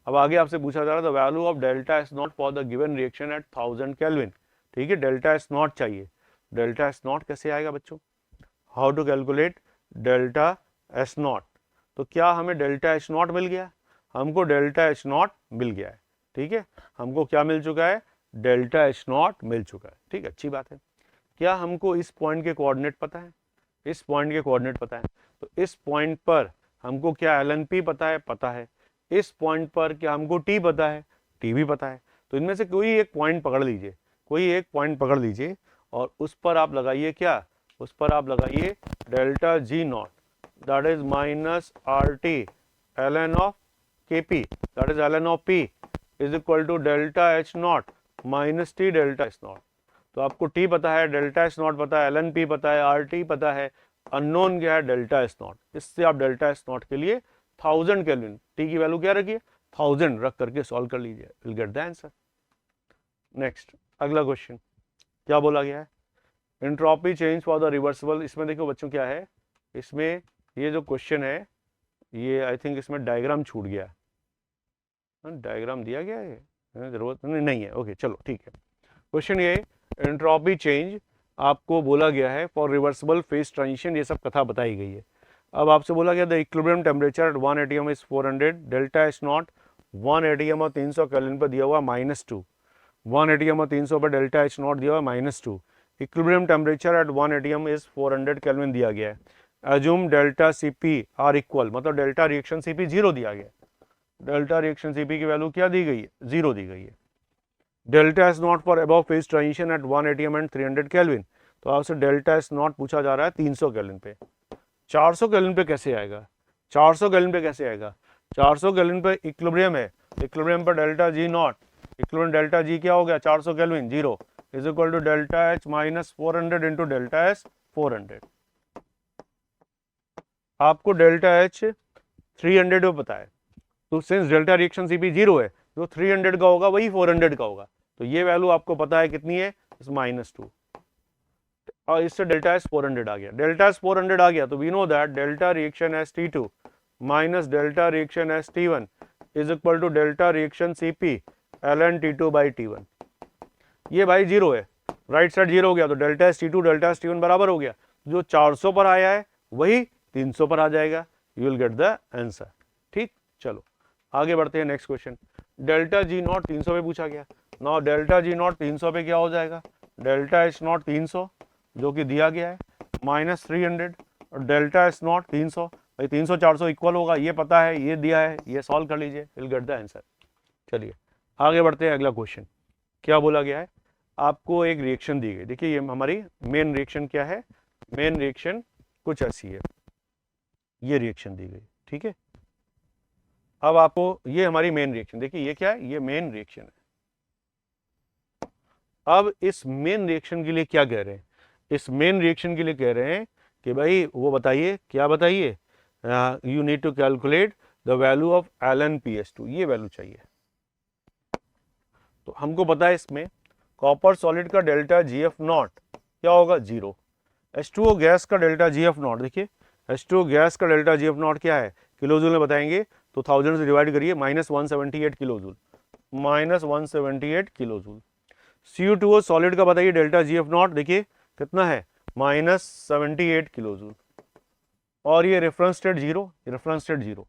अब आगे आपसे पूछा जा रहा है the value of delta S naught for the given reaction at 1000 kelvin, ठीक है, डेल्टा एस नॉट चाहिए। डेल्टा एस नॉट कैसे आएगा बच्चों, how to calculate delta S naught, तो क्या हमें डेल्टा एच नॉट मिल गया, हमको डेल्टा एच नॉट मिल गया है, ठीक है, हमको क्या मिल चुका है, डेल्टा एच नॉट मिल चुका है, ठीक है, अच्छी बात है। क्या हमको इस पॉइंट के कोऑर्डिनेट पता है, इस पॉइंट के कोऑर्डिनेट पता है, तो इस पॉइंट पर हमको क्या एल एन पी पता है, पता है, इस पॉइंट पर क्या हमको टी पता है, टी भी पता है, तो इनमें से कोई एक पॉइंट पकड़ लीजिए, कोई एक पॉइंट पकड़ लीजिए और उस पर आप लगाइए क्या, उस पर आप लगाइए delta G naught, that is minus R T L N of K P, that is L N of P is equal to delta H naught minus T delta H naught. तो आपको टी पता है, delta H not पता है, L N P पता है, R T पता है, अननोन क्या है, डेल्टा एच नॉट। इससे आप डेल्टा एच नॉट के लिए 1000 केल्विन, टी की वैल्यू क्या रखिए 1000 रख करके सॉल्व कर लीजिए, will get the answer. Next अगला क्वेश्चन क्या बोला गया है, entropy change for the reversible. इसमें देखो बच्चों क्या है, इसमें ये जो क्वेश्चन है ये आई थिंक इसमें डायग्राम छूट गया, डायग्राम दिया गया है, जरूरत नहीं है, ओके चलो ठीक है। क्वेश्चन ये एंट्रोपी चेंज आपको बोला गया है फॉर रिवर्सिबल फेज ट्रांजिशन, ये सब कथा बताई गई है। अब आपसे बोला गया the equilibrium temperature at 1 atm is 400, delta H not 1 ATM और 300 केल्विन पर दिया हुआ -2, 1 एटीएम और 300 पर डेल्टा एच नॉट दिया हुआ -2, equilibrium temperature at 1 ATM is 400 kelvin दिया गया है, assume delta CP are equal, मतलब डेल्टा रिएक्शन सीपी 0 दिया गया है, डेल्टा रिएक्शन सीपी की वैल्यू क्या दी गई है, 0 दी गई है, delta S naught for above phase transition at 1 ATM and 300 kelvin, तो आपसे डेल्टा एस नॉट पूछा जा रहा है 300 केल्विन पे, 400 केल्विन पे कैसे आएगा, 400 केल्विन पे कैसे आएगा, 400 केल्विन पे इक्विलिब्रियम है, इक्विलिब्रियम पर delta G naught, equilibrium delta G क्या हो गया 400 kelvin 0 is equal to delta H minus 400 into delta S 400, आपको डेल्टा एच 300 में पता है, तो सिंस डेल्टा रिएक्शन सीपी 0 है, जो 300 का होगा वही 400 का होगा, तो ये वैल्यू आपको पता है कितनी है, -2, और इससे डेल्टा एस 400 आ गया, डेल्टा एस 400 आ गया, तो we know that delta reaction S T2 minus delta reaction S T1 is equal to delta reaction CP ln T2 by T1, ये भाई 0 है, राइट साइड 0 हो गया, तो delta S T2 delta S T1 बराबर हो गया, जो 400 पर आया है वही 300 पर आ जाएगा, you will get the answer. ठीक, चलो आगे बढ़ते हैं, next question, delta G not 300 पे पूछा गया, नाउ डेल्टा जी नॉट 300 पे क्या हो जाएगा, डेल्टा एच नॉट 300 जो कि दिया गया है -300 और डेल्टा एस नॉट 300, भाई 300 400 इक्वल होगा, ये पता है, ये दिया है, ये सॉल्व कर लीजिए, विल गेट द आंसर। चलिए आगे बढ़ते हैं, अगला क्वेश्चन क्या बोला गया है, आपको एक रिएक्शन दी गई, देखिए ये हमारी मेन रिएक्शन क्या है, मेन रिएक्शन कुछ ऐसी है, ये रिएक्शन दी गई, ठीक है, अब आपको ये हमारी मेन रिएक्शन, देखिए ये क्या है, ये मेन रिएक्शन है, अब इस मेन रिएक्शन के लिए क्या कह रहे हैं, इस मेन रिएक्शन के लिए कह रहे हैं कि भाई वो बताइए, क्या बताइए, you need to calculate the value of LnPS2, ये वैल्यू चाहिए, तो हमको पता है इसमें कॉपर सॉलिड का डेल्टा GF नॉट क्या होगा 0, H2O गैस का डेल्टा GF नॉट, देखिए H2O गैस का डेल्टा GF नॉट क्या है, किलोजूल में बताएंगे, तो 1000 से डिवाइड करिए, -178 किलोजूल, -178 किलोजूल, Cu2O सॉलिड का बताइए डेल्टा GF नॉट, देखिए कितना है -78 किलोजूल, और ये रेफरेंस स्टेट 0, रेफरेंस स्टेट 0,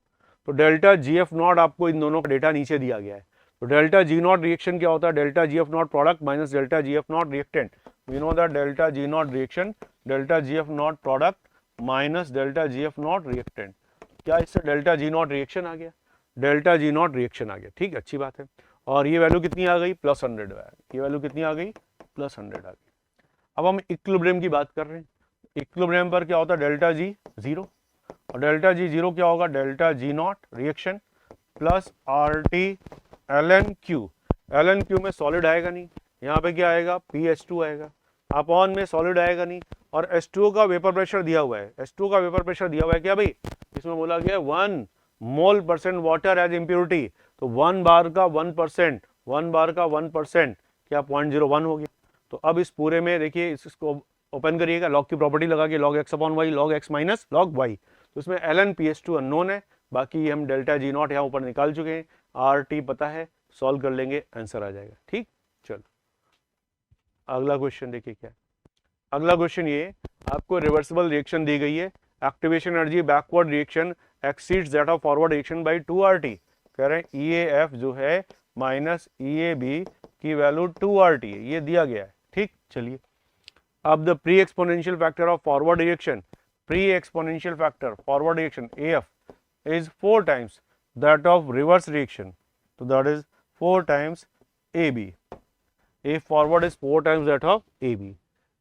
तो डेल्टा GF नॉट आपको इन दोनों का डेटा नीचे दिया गया है, तो डेल्टा G नॉट रिएक्शन क्या होता है, delta GF naught product minus delta GF naught reactant, we know that delta G naught reaction delta GF naught product minus delta GF naught reactant, क्या इससे डेल्टा G नॉट रिएक्शन आ गया, delta G naught reaction आ गया, ठीक, अच्छी बात है, और ये वैल्यू कितनी आ गई +100, ये वैल्यू कितनी आ गई +100 आ गई। अब हम इक्विलिब्रियम की बात कर रहे हैं, इक्विलिब्रियम पर क्या होता है डेल्टा G 0, और डेल्टा G 0 क्या होगा, delta G naught reaction plus RT ln Q में सॉलिड आएगा नहीं, यहाँ पे क्या आएगा PH2 आएगा, अपॉन में सॉलिड आएगा नहीं, और H2O का वेपर प्रेशर दिया हुआ है, H2O का वेपर प्रेशर दिया हुआ है क्या भाई, इसमें बोला गया 1 मोल % वाटर एज इम्प्योरिटी, तो 1 बार का 1%, 1 बार का 1% क्या 0.01 हो गया, तो अब इस पूरे में देखिए इसको ओपन करिएगा, लॉग की प्रॉपर्टी लगा के log x upon Y, log x माइनस log y, तो इसमें ln PS2 अननोन है, बाकी हम डेल्टा G नॉट यहाँ ऊपर निकाल चुके हैं, RT पता है, सॉल्व कर लेंगे आंसर आ जाएगा, ठीक, चलो अगला क्वेश्चन देखिए क्या है, अगला क्वेश्चन ये, आपको रिवर्सिबल रिएक्शन दी गई है, activation energy backward reaction exceeds that of forward reaction by 2RT, कह रहे हैं EAF जो है माइनस EAB की वैल्यू 2RT है, ये दिया गया है, ठीक, चलिए अब the pre exponential factor of forward reaction, pre exponential factor forward reaction AF is 4 times that of reverse reaction, so that is 4 times AB, A forward is 4 times that of AB,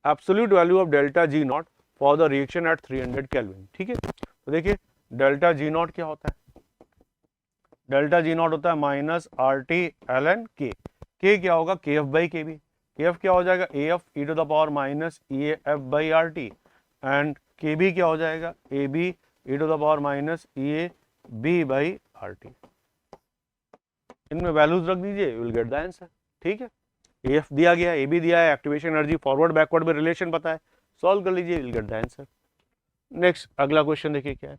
absolute value of delta G naught for the reaction at 300 Kelvin, ठीक है, तो देखिए delta G naught क्या होता है, delta G naught होता है minus RT ln K, K क्या होगा KF by KB, KF क्या हो जाएगा AF e to the power minus EAF by RT, and KB क्या हो जाएगा AB e to the power minus EAB by RT, इनमें वैल्यूज रख दीजिए, you will get the answer, ठीक है, AF दिया गया, AB दिया है, एक्टिवेशन एनर्जी फॉरवर्ड बैकवर्ड में रिलेशन पता है, सॉल्व कर लीजिए, you will get the answer. Next अगला क्वेश्चन देखिए क्या है,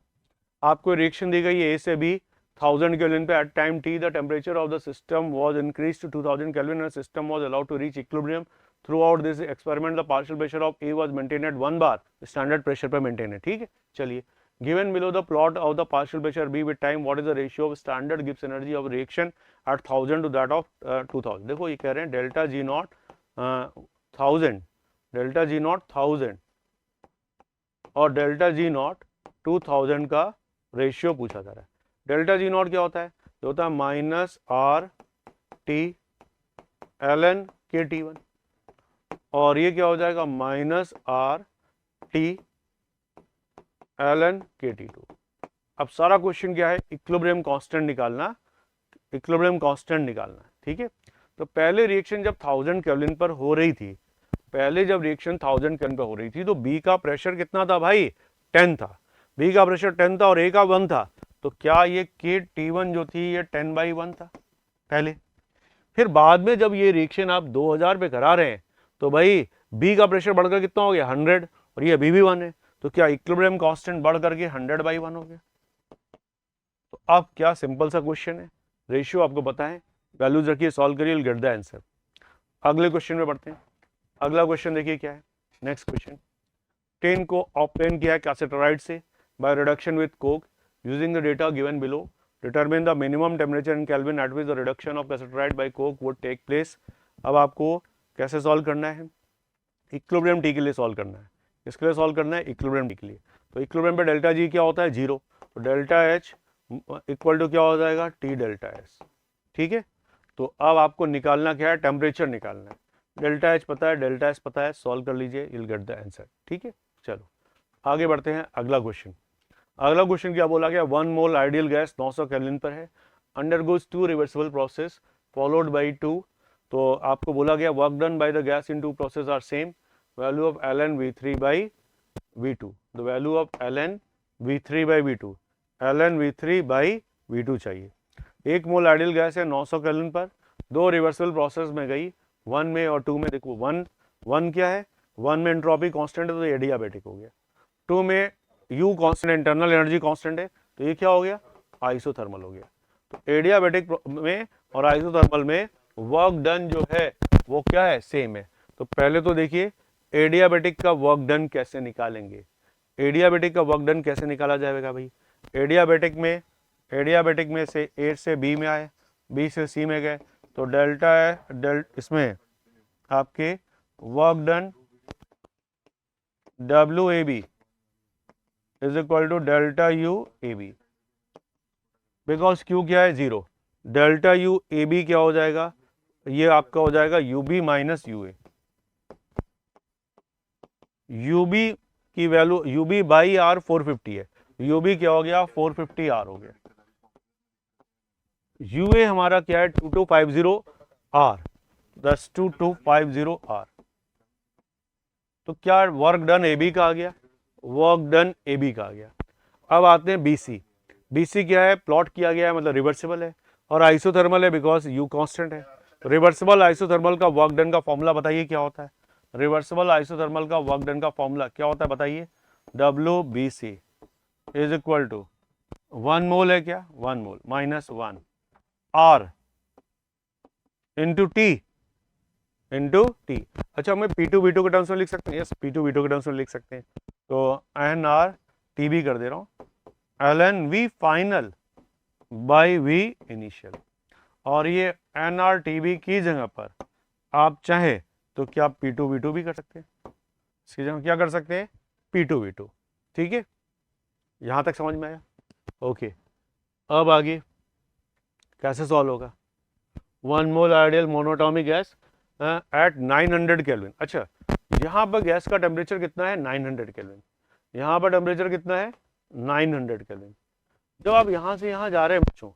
आपको रिएक्शन दी गई है A से B 1000 केल्विन पे, at time T the temperature of the system was increase to 2000 kelvin and system was allowed to reach equilibrium, throughout this experiment the partial pressure of A was maintain at 1 bar, standard pressure पर maintain है, ठीक है, चलिए given below the plot of the partial pressure B with time, what is the ratio of standard Gibbs energy of reaction at 1000 to that of 2000। देखो ये कह रहे हैं delta G not 1000, delta G not 1000 और delta G not 2000 का ratio पूछा जा रहा है। डेल्टा जी नॉट क्या होता है? जो होता है minus R T L N K T one, और ये क्या हो जाएगा minus R T L N K T two. अब सारा क्वेश्चन क्या है? इक्विलिब्रियम कांस्टेंट निकालना, इक्विलिब्रियम कांस्टेंट निकालना, ठीक है। तो पहले रिएक्शन जब 1000 केल्विन पर हो रही थी, पहले जब रिएक्शन 1000 केल्विन पर हो रही थी तो बी का प्रेशर कितना था भाई? 10 था। बी का प्रेशर 10 था और ए का 1 था, तो क्या ये के टी वन जो थी ये 10/1 था पहले। फिर बाद में जब ये रिएक्शन आप 2000 पे करा रहे हैं तो भाई बी का प्रेशर बढ़कर कितना हो गया? 100, और ये अभी भी 1 है, तो क्या इक्विलिब्रियम कांस्टेंट बढ़ करके 100/1 हो गया। तो अब क्या सिंपल सा क्वेश्चन है, रेशियो आपको पता है, वैल्यूज रखिए, सॉल्व करिए, विल गेट द आंसर। अगले क्वेश्चन में बढ़ते हैं। अगला क्वेश्चन देखिए क्या है, नेक्स्ट क्वेश्चन। टेन को ऑब्टेन किया है कैसेटराइड से by reduction with coke using the data given below. Determine the minimum temperature in kelvin at which the reduction of cassiterite by coke would take place. अब आपको कैसे solve करना है? Equilibrium T के लिए सॉल्व करना है। किसके लिए सॉल्व करना है? इक्विलिब्रियम टी के लिए। तो इक्विलिब्रियम पे डेल्टा जी क्या होता है? 0, तो डेल्टा एच इक्वल टू क्या हो जाएगा? टी डेल्टा एस, ठीक है। तो अब आपको निकालना क्या है? टेम्परेचर निकालना है। डेल्टा एच पता है, डेल्टा एस पता है, सॉल्व कर लीजिए, you will get the answer, ठीक है। चलो आगे बढ़ते हैं। अगला क्वेश्चन, अगला क्वेश्चन क्या बोला गया? 1 मोल आइडियल गैस 900 केल्विन पर है, undergoes 2 reversible process followed by 2। तो आपको बोला गया work done by the gas in 2 process are same, value of ln v3 by v2। The value of ln v3 by v2, ln v3 by v2 चाहिए। 1 mole ideal gas है 900 kelvin पर, 2 reversible process में गई, 1 में और 2 में। देखो 1 क्या है? 1 में एंट्रोपी कांस्टेंट है तो ये एडियाबैटिक हो गया। 2 में U constant, internal energy constant है, तो ये क्या हो गया? आइसोथर्मल हो गया। तो एडियाबैटिक में और आइसोथर्मल में वर्क डन जो है वो क्या है? सेम है। तो पहले तो देखिए एडियाबैटिक का वर्क डन कैसे निकालेंगे। एडियाबैटिक का वर्क डन कैसे निकाला जाएगा भाई? एडियाबैटिक में से ए से बी में आए, बी से सी में गए, तो डेल्टा है इसमें आपके work done W A B is equal to delta U A B, because Q क्या है? 0। डेल्टा यू ए बी क्या हो जाएगा? ये आपका हो जाएगा U B minus U A. U B की वैल्यू यू बी बाई आर 450 है, यू बी क्या हो गया? 450 आर हो गया। यू ए हमारा क्या है? 2250 आर, 2250 आर। तो क्या वर्क डन ए बी का आ गया? वर्क डन ए बी का आ गया। अब आते हैं बीसी। बीसी क्या है? प्लॉट किया गया है, मतलब रिवर्सिबल है और आइसोथर्मल है बिकॉज यू कांस्टेंट है। रिवर्सिबल आइसोथर्मल का वर्क डन का फॉर्मूला बताइए क्या होता है? रिवर्सिबल आइसोथर्मल का वर्क डन का फॉर्मूला क्या होता है बताइए? WBC इज इक्वल टू 1 मोल है क्या? 1 mole minus 1 R into T. अच्छा हमें P2 V2 के टर्म्स में लिख सकते हैं? यस, P2 V2 के टर्म्स में लिख सकते हैं। तो NR TB कर दे रहा हूं, ln V final by V initial, और ये NR TB की जगह पर आप चाहे तो क्या P2 V2 भी कर सकते हैं? इसकी जगह क्या कर सकते हैं? P2 V2, ठीक है। यहां तक समझ में आया? ओके। अब आगे कैसे सॉल्व होगा? 1 mole ideal monatomic gas at 900 kelvin. अच्छा यहाँ पर गैस का टेम्परेचर कितना है? 900 केल्विन। यहाँ पर टेम्परेचर कितना है? 900 केल्विन। जब आप यहाँ से यहाँ जा रहे हैं बच्चों,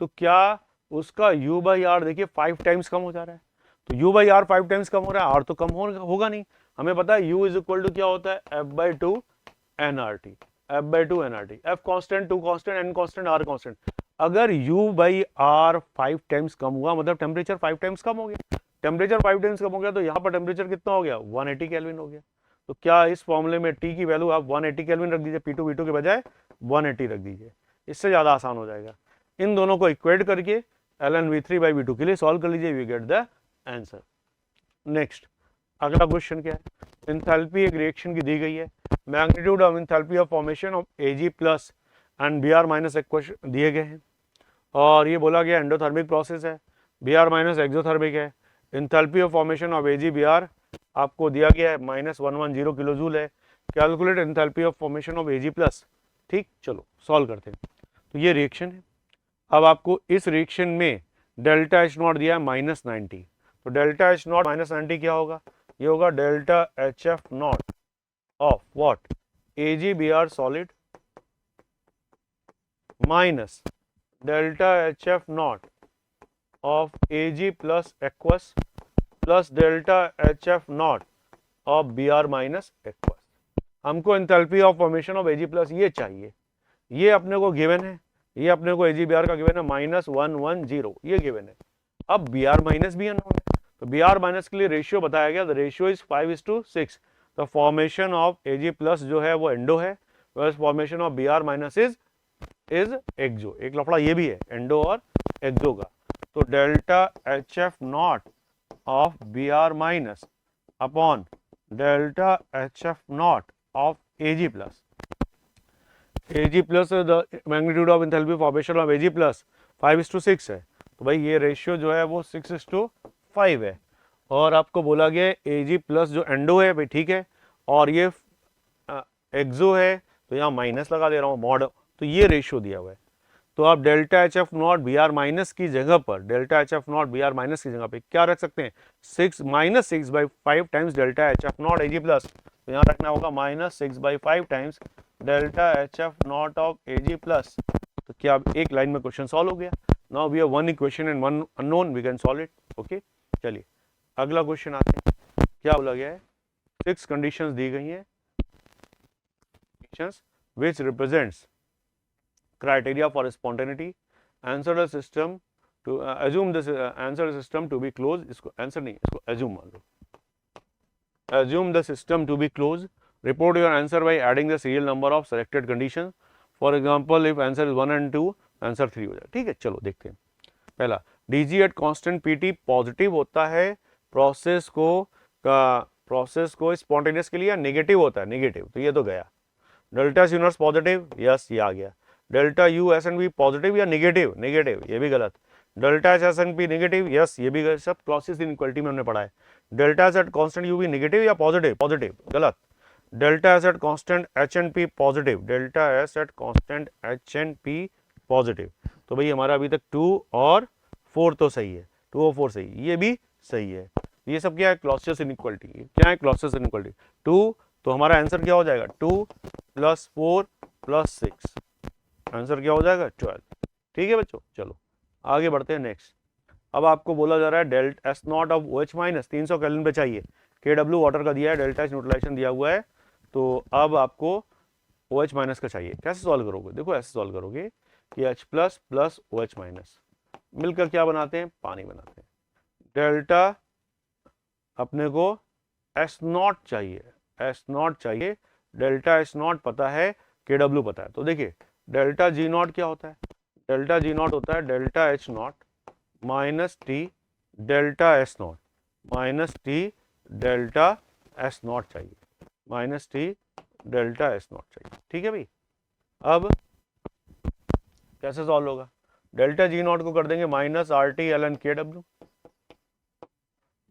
तो क्या उसका U बाई आर देखिए 5 टाइम्स कम हो जा रहा है। तो U बाई आर 5 टाइम्स कम हो रहा है, आर तो कम होगा नहीं। हमें पता है U इज इक्वल टू क्या होता है? F/2 nRT, F/2 nRT। F constant, 2 constant, N constant, R constant. अगर U बाई आर 5 टाइम्स कम हुआ मतलब टेम्परेचर 5 टाइम्स कम हो गया। टेम्परेचर 5 टाइम्स कम हो गया तो यहाँ पर टेम्परेचर कितना हो गया? 180 केल्विन हो गया। तो क्या इस फॉर्मूले में T की वैल्यू आप 180 केल्विन रख दीजिए, P2 V2 के बजाय 180 रख दीजिए, इससे ज़्यादा आसान हो जाएगा। इन दोनों को इक्वेट करके ln V3 बाई V2 के लिए सॉल्व कर लीजिए, we get the answer. Next अगला क्वेश्चन क्या है, एंथैल्पी एक रिएक्शन की दी गई है, magnitude of enthalpy of formation of Ag plus and Br minus equation दिए गए हैं, और ये बोला गया एंडोथर्मिक प्रोसेस है, Br माइनस एक्सोथर्मिक है, enthalpy of formation of Ag Br आपको दिया गया है -110 किलो जूल है, calculate enthalpy of formation of Ag plus. ठीक, चलो सॉल्व करते हैं। तो ये रिएक्शन है, अब आपको इस रिएक्शन में डेल्टा H नॉट दिया है -90, तो डेल्टा H नॉट -90 क्या होगा, ये होगा delta HF naught of what, AgBr solid minus delta HF naught of Ag plus aqueous plus delta HF naught of Br minus aqueous. हमको enthalpy of formation of Ag plus ये चाहिए, ये अपने को गिवन है, ये अपने को Ag Br का गिवन है -110, ये गिवन है। अब Br माइनस भी अननोन है, तो Br माइनस के लिए रेशियो बताया गया, द रेशियो इज 5:6, तो फॉर्मेशन ऑफ Ag प्लस जो है वो एंडो है, वैसे formation of Br minus is exo. एक लफड़ा ये भी है एंडो और एक्सो का, तो delta HF naught of Br minus upon delta HF naught of Ag plus, Ag plus the magnitude of enthalpy formation of Ag plus 5:6 है, तो भाई ये रेशियो जो है वो 6:5 है, और आपको बोला गया Ag प्लस जो एंडो है भाई, ठीक है, और ये एक्सो है, तो यहाँ माइनस लगा दे रहा हूँ मॉड, तो ये रेशियो दिया हुआ है, तो आप delta HF not Br minus की जगह पर, delta HF not Br minus की जगह पे क्या रख सकते हैं, -6/5 times delta HF not Ag plus, तो यहाँ रखना होगा -6/5 times delta HF naught of Ag plus. तो क्या अब एक लाइन में क्वेश्चन सॉल्व हो गया। Now we have one equation and one unknown, we can solve it. Okay, चलिए अगला क्वेश्चन आते हैं। क्या बोला गया है, 6 कंडीशंस दी गई हैं, which represents criteria for spontaneity, answer the system to assume this answer the system to be closed, इसको आंसर नहीं, इसको assume मान लो, assume the system to be closed, report your answer by adding the serial number of selected conditions, for example if answer is 1 and 2 answer 3 हो जाए। ठीक है, चलो देखते हैं। पहला, DG at constant PT positive होता है प्रोसेस को स्पॉन्टेनियस के लिए, या नेगेटिव होता है नेगेटिव, तो ये तो गया। Delta S inverse positive, yes ये आ गया। Delta U S and P positive या नेगेटिव, नेगेटिव ये भी गलत। Delta H S and P negative, yes ये भी गलत। सब क्लॉसेस इनइक्वालिटी में हमने पढ़ा है। Delta S at constant U भी नेगेटिव या पॉजिटिव, पॉजिटिव गलत। Delta S at constant H and P positive, delta S at constant H and P positive. तो भाई हमारा अभी तक 2 और 4 तो सही है, 2 और 4 सही, ये भी सही है। ये सब क्या है, क्लॉसेस इनइक्वालिटी। क्या है क्लॉसेस इनइक्वालिटी, 2, तो हमारा आंसर क्या हो जाएगा, 2 + 4 + 6, आंसर क्या हो जाएगा 12। ठीक है बच्चों, चलो आगे बढ़ते हैं नेक्स्ट। अब आपको बोला जा रहा है delta S not of OH minus 300 kelvin पे चाहिए, KW वाटर का दिया है, डेल्टा H न्यूट्रलाइजेशन दिया हुआ है, तो अब आपको OH माइनस का चाहिए। कैसे सॉल्व करोगे, देखो ऐसे सॉल्व करोगे कि H plus plus OH minus मिलकर क्या बनाते हैं, पानी बनाते हैं। डेल्टा अपने को S नॉट चाहिए, S नॉट चाहिए, डेल्टा S नॉट पता है, KW पता है। तो देखिए डेल्टा G नॉट क्या होता है, डेल्टा G नॉट होता है delta H naught minus T delta S naught minus T delta S naught चाहिए, minus T delta S naught चाहिए। ठीक है भाई, अब कैसे सॉल्व होगा, डेल्टा G नॉट को कर देंगे minus RT ln KW,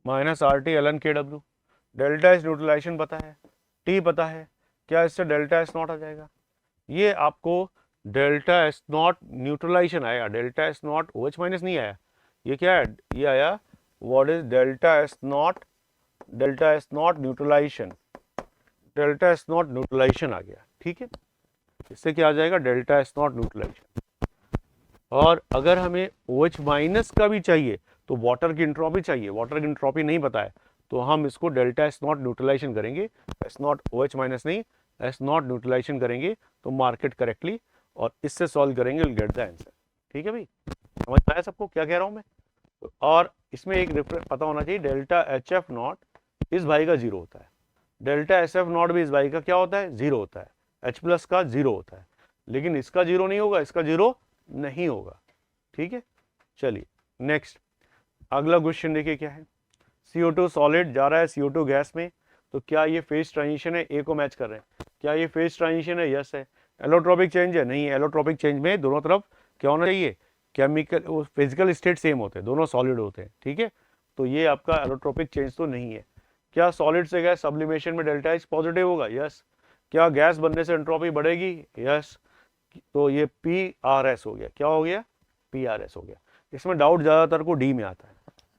minus RT ln KW। Delta S neutralisation पता है, T पता है, क्या इससे डेल्टा S नॉट आ जाएगा। ये आपको डेल्टा S नॉट न्यूट्रलाइजेशन आया, delta S naught OH minus नहीं आया, ये क्या है, ये आया what is delta S naught neutralisation, delta S naught neutralisation आ गया। ठीक है, इससे क्या आ जाएगा, डेल्टा S नॉट न्यूट्रलाइजेशन। और अगर हमें OH माइनस का भी चाहिए तो वाटर की एंट्रोपी चाहिए, वाटर की एंट्रोपी नहीं पता है, तो हम इसको डेल्टा S नॉट न्यूट्रलाइजेशन करेंगे, S नॉट OH माइनस नहीं, S नॉट न्यूट्रलाइजेशन करेंगे तो मार्केट करेक्टली, और इससे सॉल्व करेंगे, विल गेट द आंसर। ठीक है भाई, समझ में आया सबको क्या कह रहा हूं मैं। और इसमें एक रेफरेंस पता होना चाहिए, डेल्टा HF नॉट इस भाई का 0 होता है, डेल्टा SF नॉट भी इस भाई का क्या होता है, 0 होता है, H प्लस का 0 होता है, लेकिन इसका 0 नहीं होगा, इसका 0 नहीं होगा। ठीक है, चलिए नेक्स्ट अगला क्वेश्चन देखिए क्या है। CO2 सॉलिड जा रहा है CO2 गैस में, तो क्या ये फेज ट्रांजिशन है? ए को मैच कर रहे हैं। क्या ये फेज ट्रांजिशन है? यस है। एलोट्रोपिक चेंज है? नहीं है। एलोट्रोपिक चेंज में दोनों तरफ क्या होना चाहिए? केमिकल फिजिकल स्टेट सेम होते हैं, दोनों सॉलिड होते हैं, ठीक है। तो ये आपका एलोट्रोपिक चेंज तो नहीं है। क्या सॉलिड से गैस सब्लिमेशन में डेल्टा एच पॉजिटिव होगा? यस। क्या गैस बनने से एंट्रोपी बढ़ेगी? यस। तो ये PRS हो गया। क्या हो गया? PRS हो गया। इसमें डाउट ज्यादातर को डी में आता है।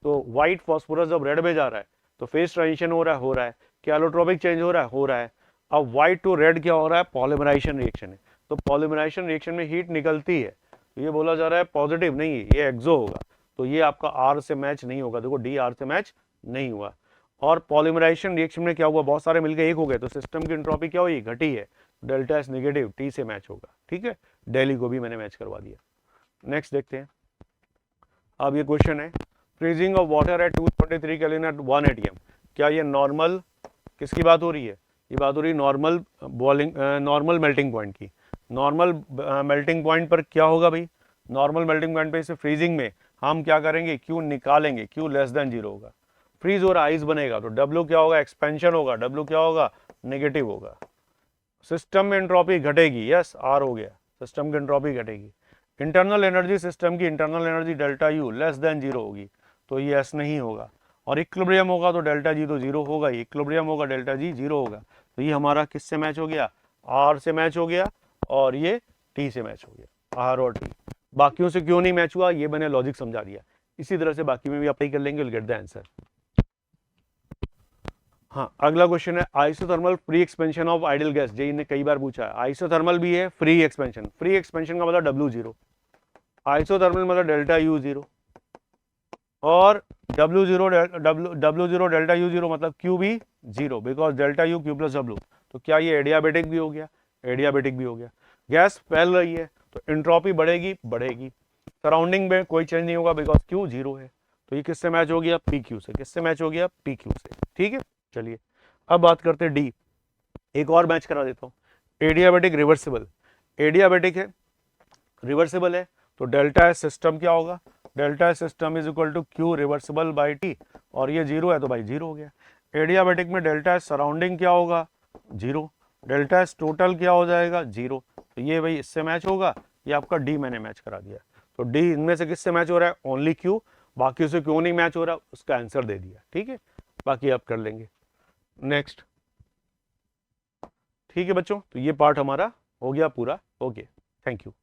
तो व्हाइट फॉस्फोरस जब रेड में जा रहा है तो फेज ट्रांजिशन हो रहा है? हो रहा है। क्या एलोट्रोपिक चेंज हो रहा है? हो रहा है। अब व्हाइट टू रेड क्या हो रहा है? पॉलीमराइजेशन रिएक्शन है। तो पॉलीमराइजेशन रिएक्शन में हीट निकलती है, तो ये बोला जा रहा है पॉजिटिव नहीं, ये एक्सो होगा। तो ये आपका आर से मैच नहीं होगा। देखो डी आर से मैच नहीं हुआ। और पॉलीमराइजेशन रिएक्शन में क्या हुआ? बहुत सारे मिलकर एक हो गए, तो सिस्टम की एंट्रोपी क्या हुई? घटी है। डेल्टा एस नेगेटिव, टी से मैच होगा, ठीक है। डेली को भी मैंने मैच करवा दिया। नेक्स्ट देखते हैं। अब ये क्वेश्चन है, freezing of water at 223 kelvin at 1 atm। क्या ये नॉर्मल, किसकी बात हो रही है? ये बात हो रही है normal boiling, normal melting point की। नॉर्मल मेल्टिंग पॉइंट पर क्या होगा भाई? नॉर्मल मेल्टिंग पॉइंट पे इसे फ्रीजिंग में हम क्या करेंगे? क्यू निकालेंगे, क्यू लेस देन 0 होगा। फ्रीज हो रहा आइस बनेगा, तो डब्ल्यू क्या होगा? एक्सपेंशन होगा। डब्ल्यू क्या होगा? नेगेटिव होगा। सिस्टम में एंट्रोपी घटेगी, यस आर हो गया, सिस्टम की एंट्रोपी घटेगी। इंटरनल एनर्जी, सिस्टम की internal energy delta U less than 0 होगी, तो ये एस नहीं होगा। और इक्विलिब्रियम होगा तो डेल्टा जी तो 0 होगा ही, इक्विलिब्रियम होगा डेल्टा जी 0 होगा। तो ये हमारा किससे मैच हो गया? आर से मैच हो गया, और ये टी से मैच हो गया, आर और टी। बाकियों से क्यों नहीं मैच हुआ, ये मैंने लॉजिक समझा दिया। इसी तरह से बाकी में भी अप्लाई कर लेंगे, विल गेट द आंसर। हाँ, अगला क्वेश्चन है isothermal free expansion of ideal gas. JEE ने कई बार पूछा है। आइसोथर्मल भी है, फ्री एक्सपेंशन। फ्री एक्सपेंशन का मतलब W0, आइसोथर्मल मतलब डेल्टा U0, और W0 डेल्टा U0 मतलब Q भी 0, because delta U Q plus W। तो क्या ये एडियाबेटिक भी हो गया? एडियाबेटिक भी हो गया। गैस फैल रही है तो एंट्रोपी बढ़ेगी, बढ़ेगी। सराउंडिंग में कोई चेंज नहीं होगा बिकॉज Q 0 है। तो ये किससे मैच हो गया? PQ से। किससे मैच हो गया? PQ से, ठीक है। चलिए अब बात करते हैं डी। एक और मैच करा देता हूँ, एडियाबेटिक रिवर्सिबल। एडियाबेटिक है, रिवर्सिबल है, तो डेल्टा एस सिस्टम क्या होगा? Delta S system is equal to Q reversible by T, और ये 0 है तो भाई 0 हो गया। एडियाबेटिक में डेल्टा एस सराउंडिंग क्या होगा? 0। डेल्टा एस टोटल क्या हो जाएगा? 0। तो ये भाई इससे मैच होगा, ये आपका डी मैंने मैच करा दिया। तो डी इनमें से किससे मैच हो रहा है? Only Q. बाकी से क्यों नहीं मैच हो रहा, उसका आंसर दे दिया, ठीक है। बाकी आप कर लेंगे। नेक्स्ट, ठीक है बच्चों, तो ये पार्ट हमारा हो गया पूरा। Okay, thank you.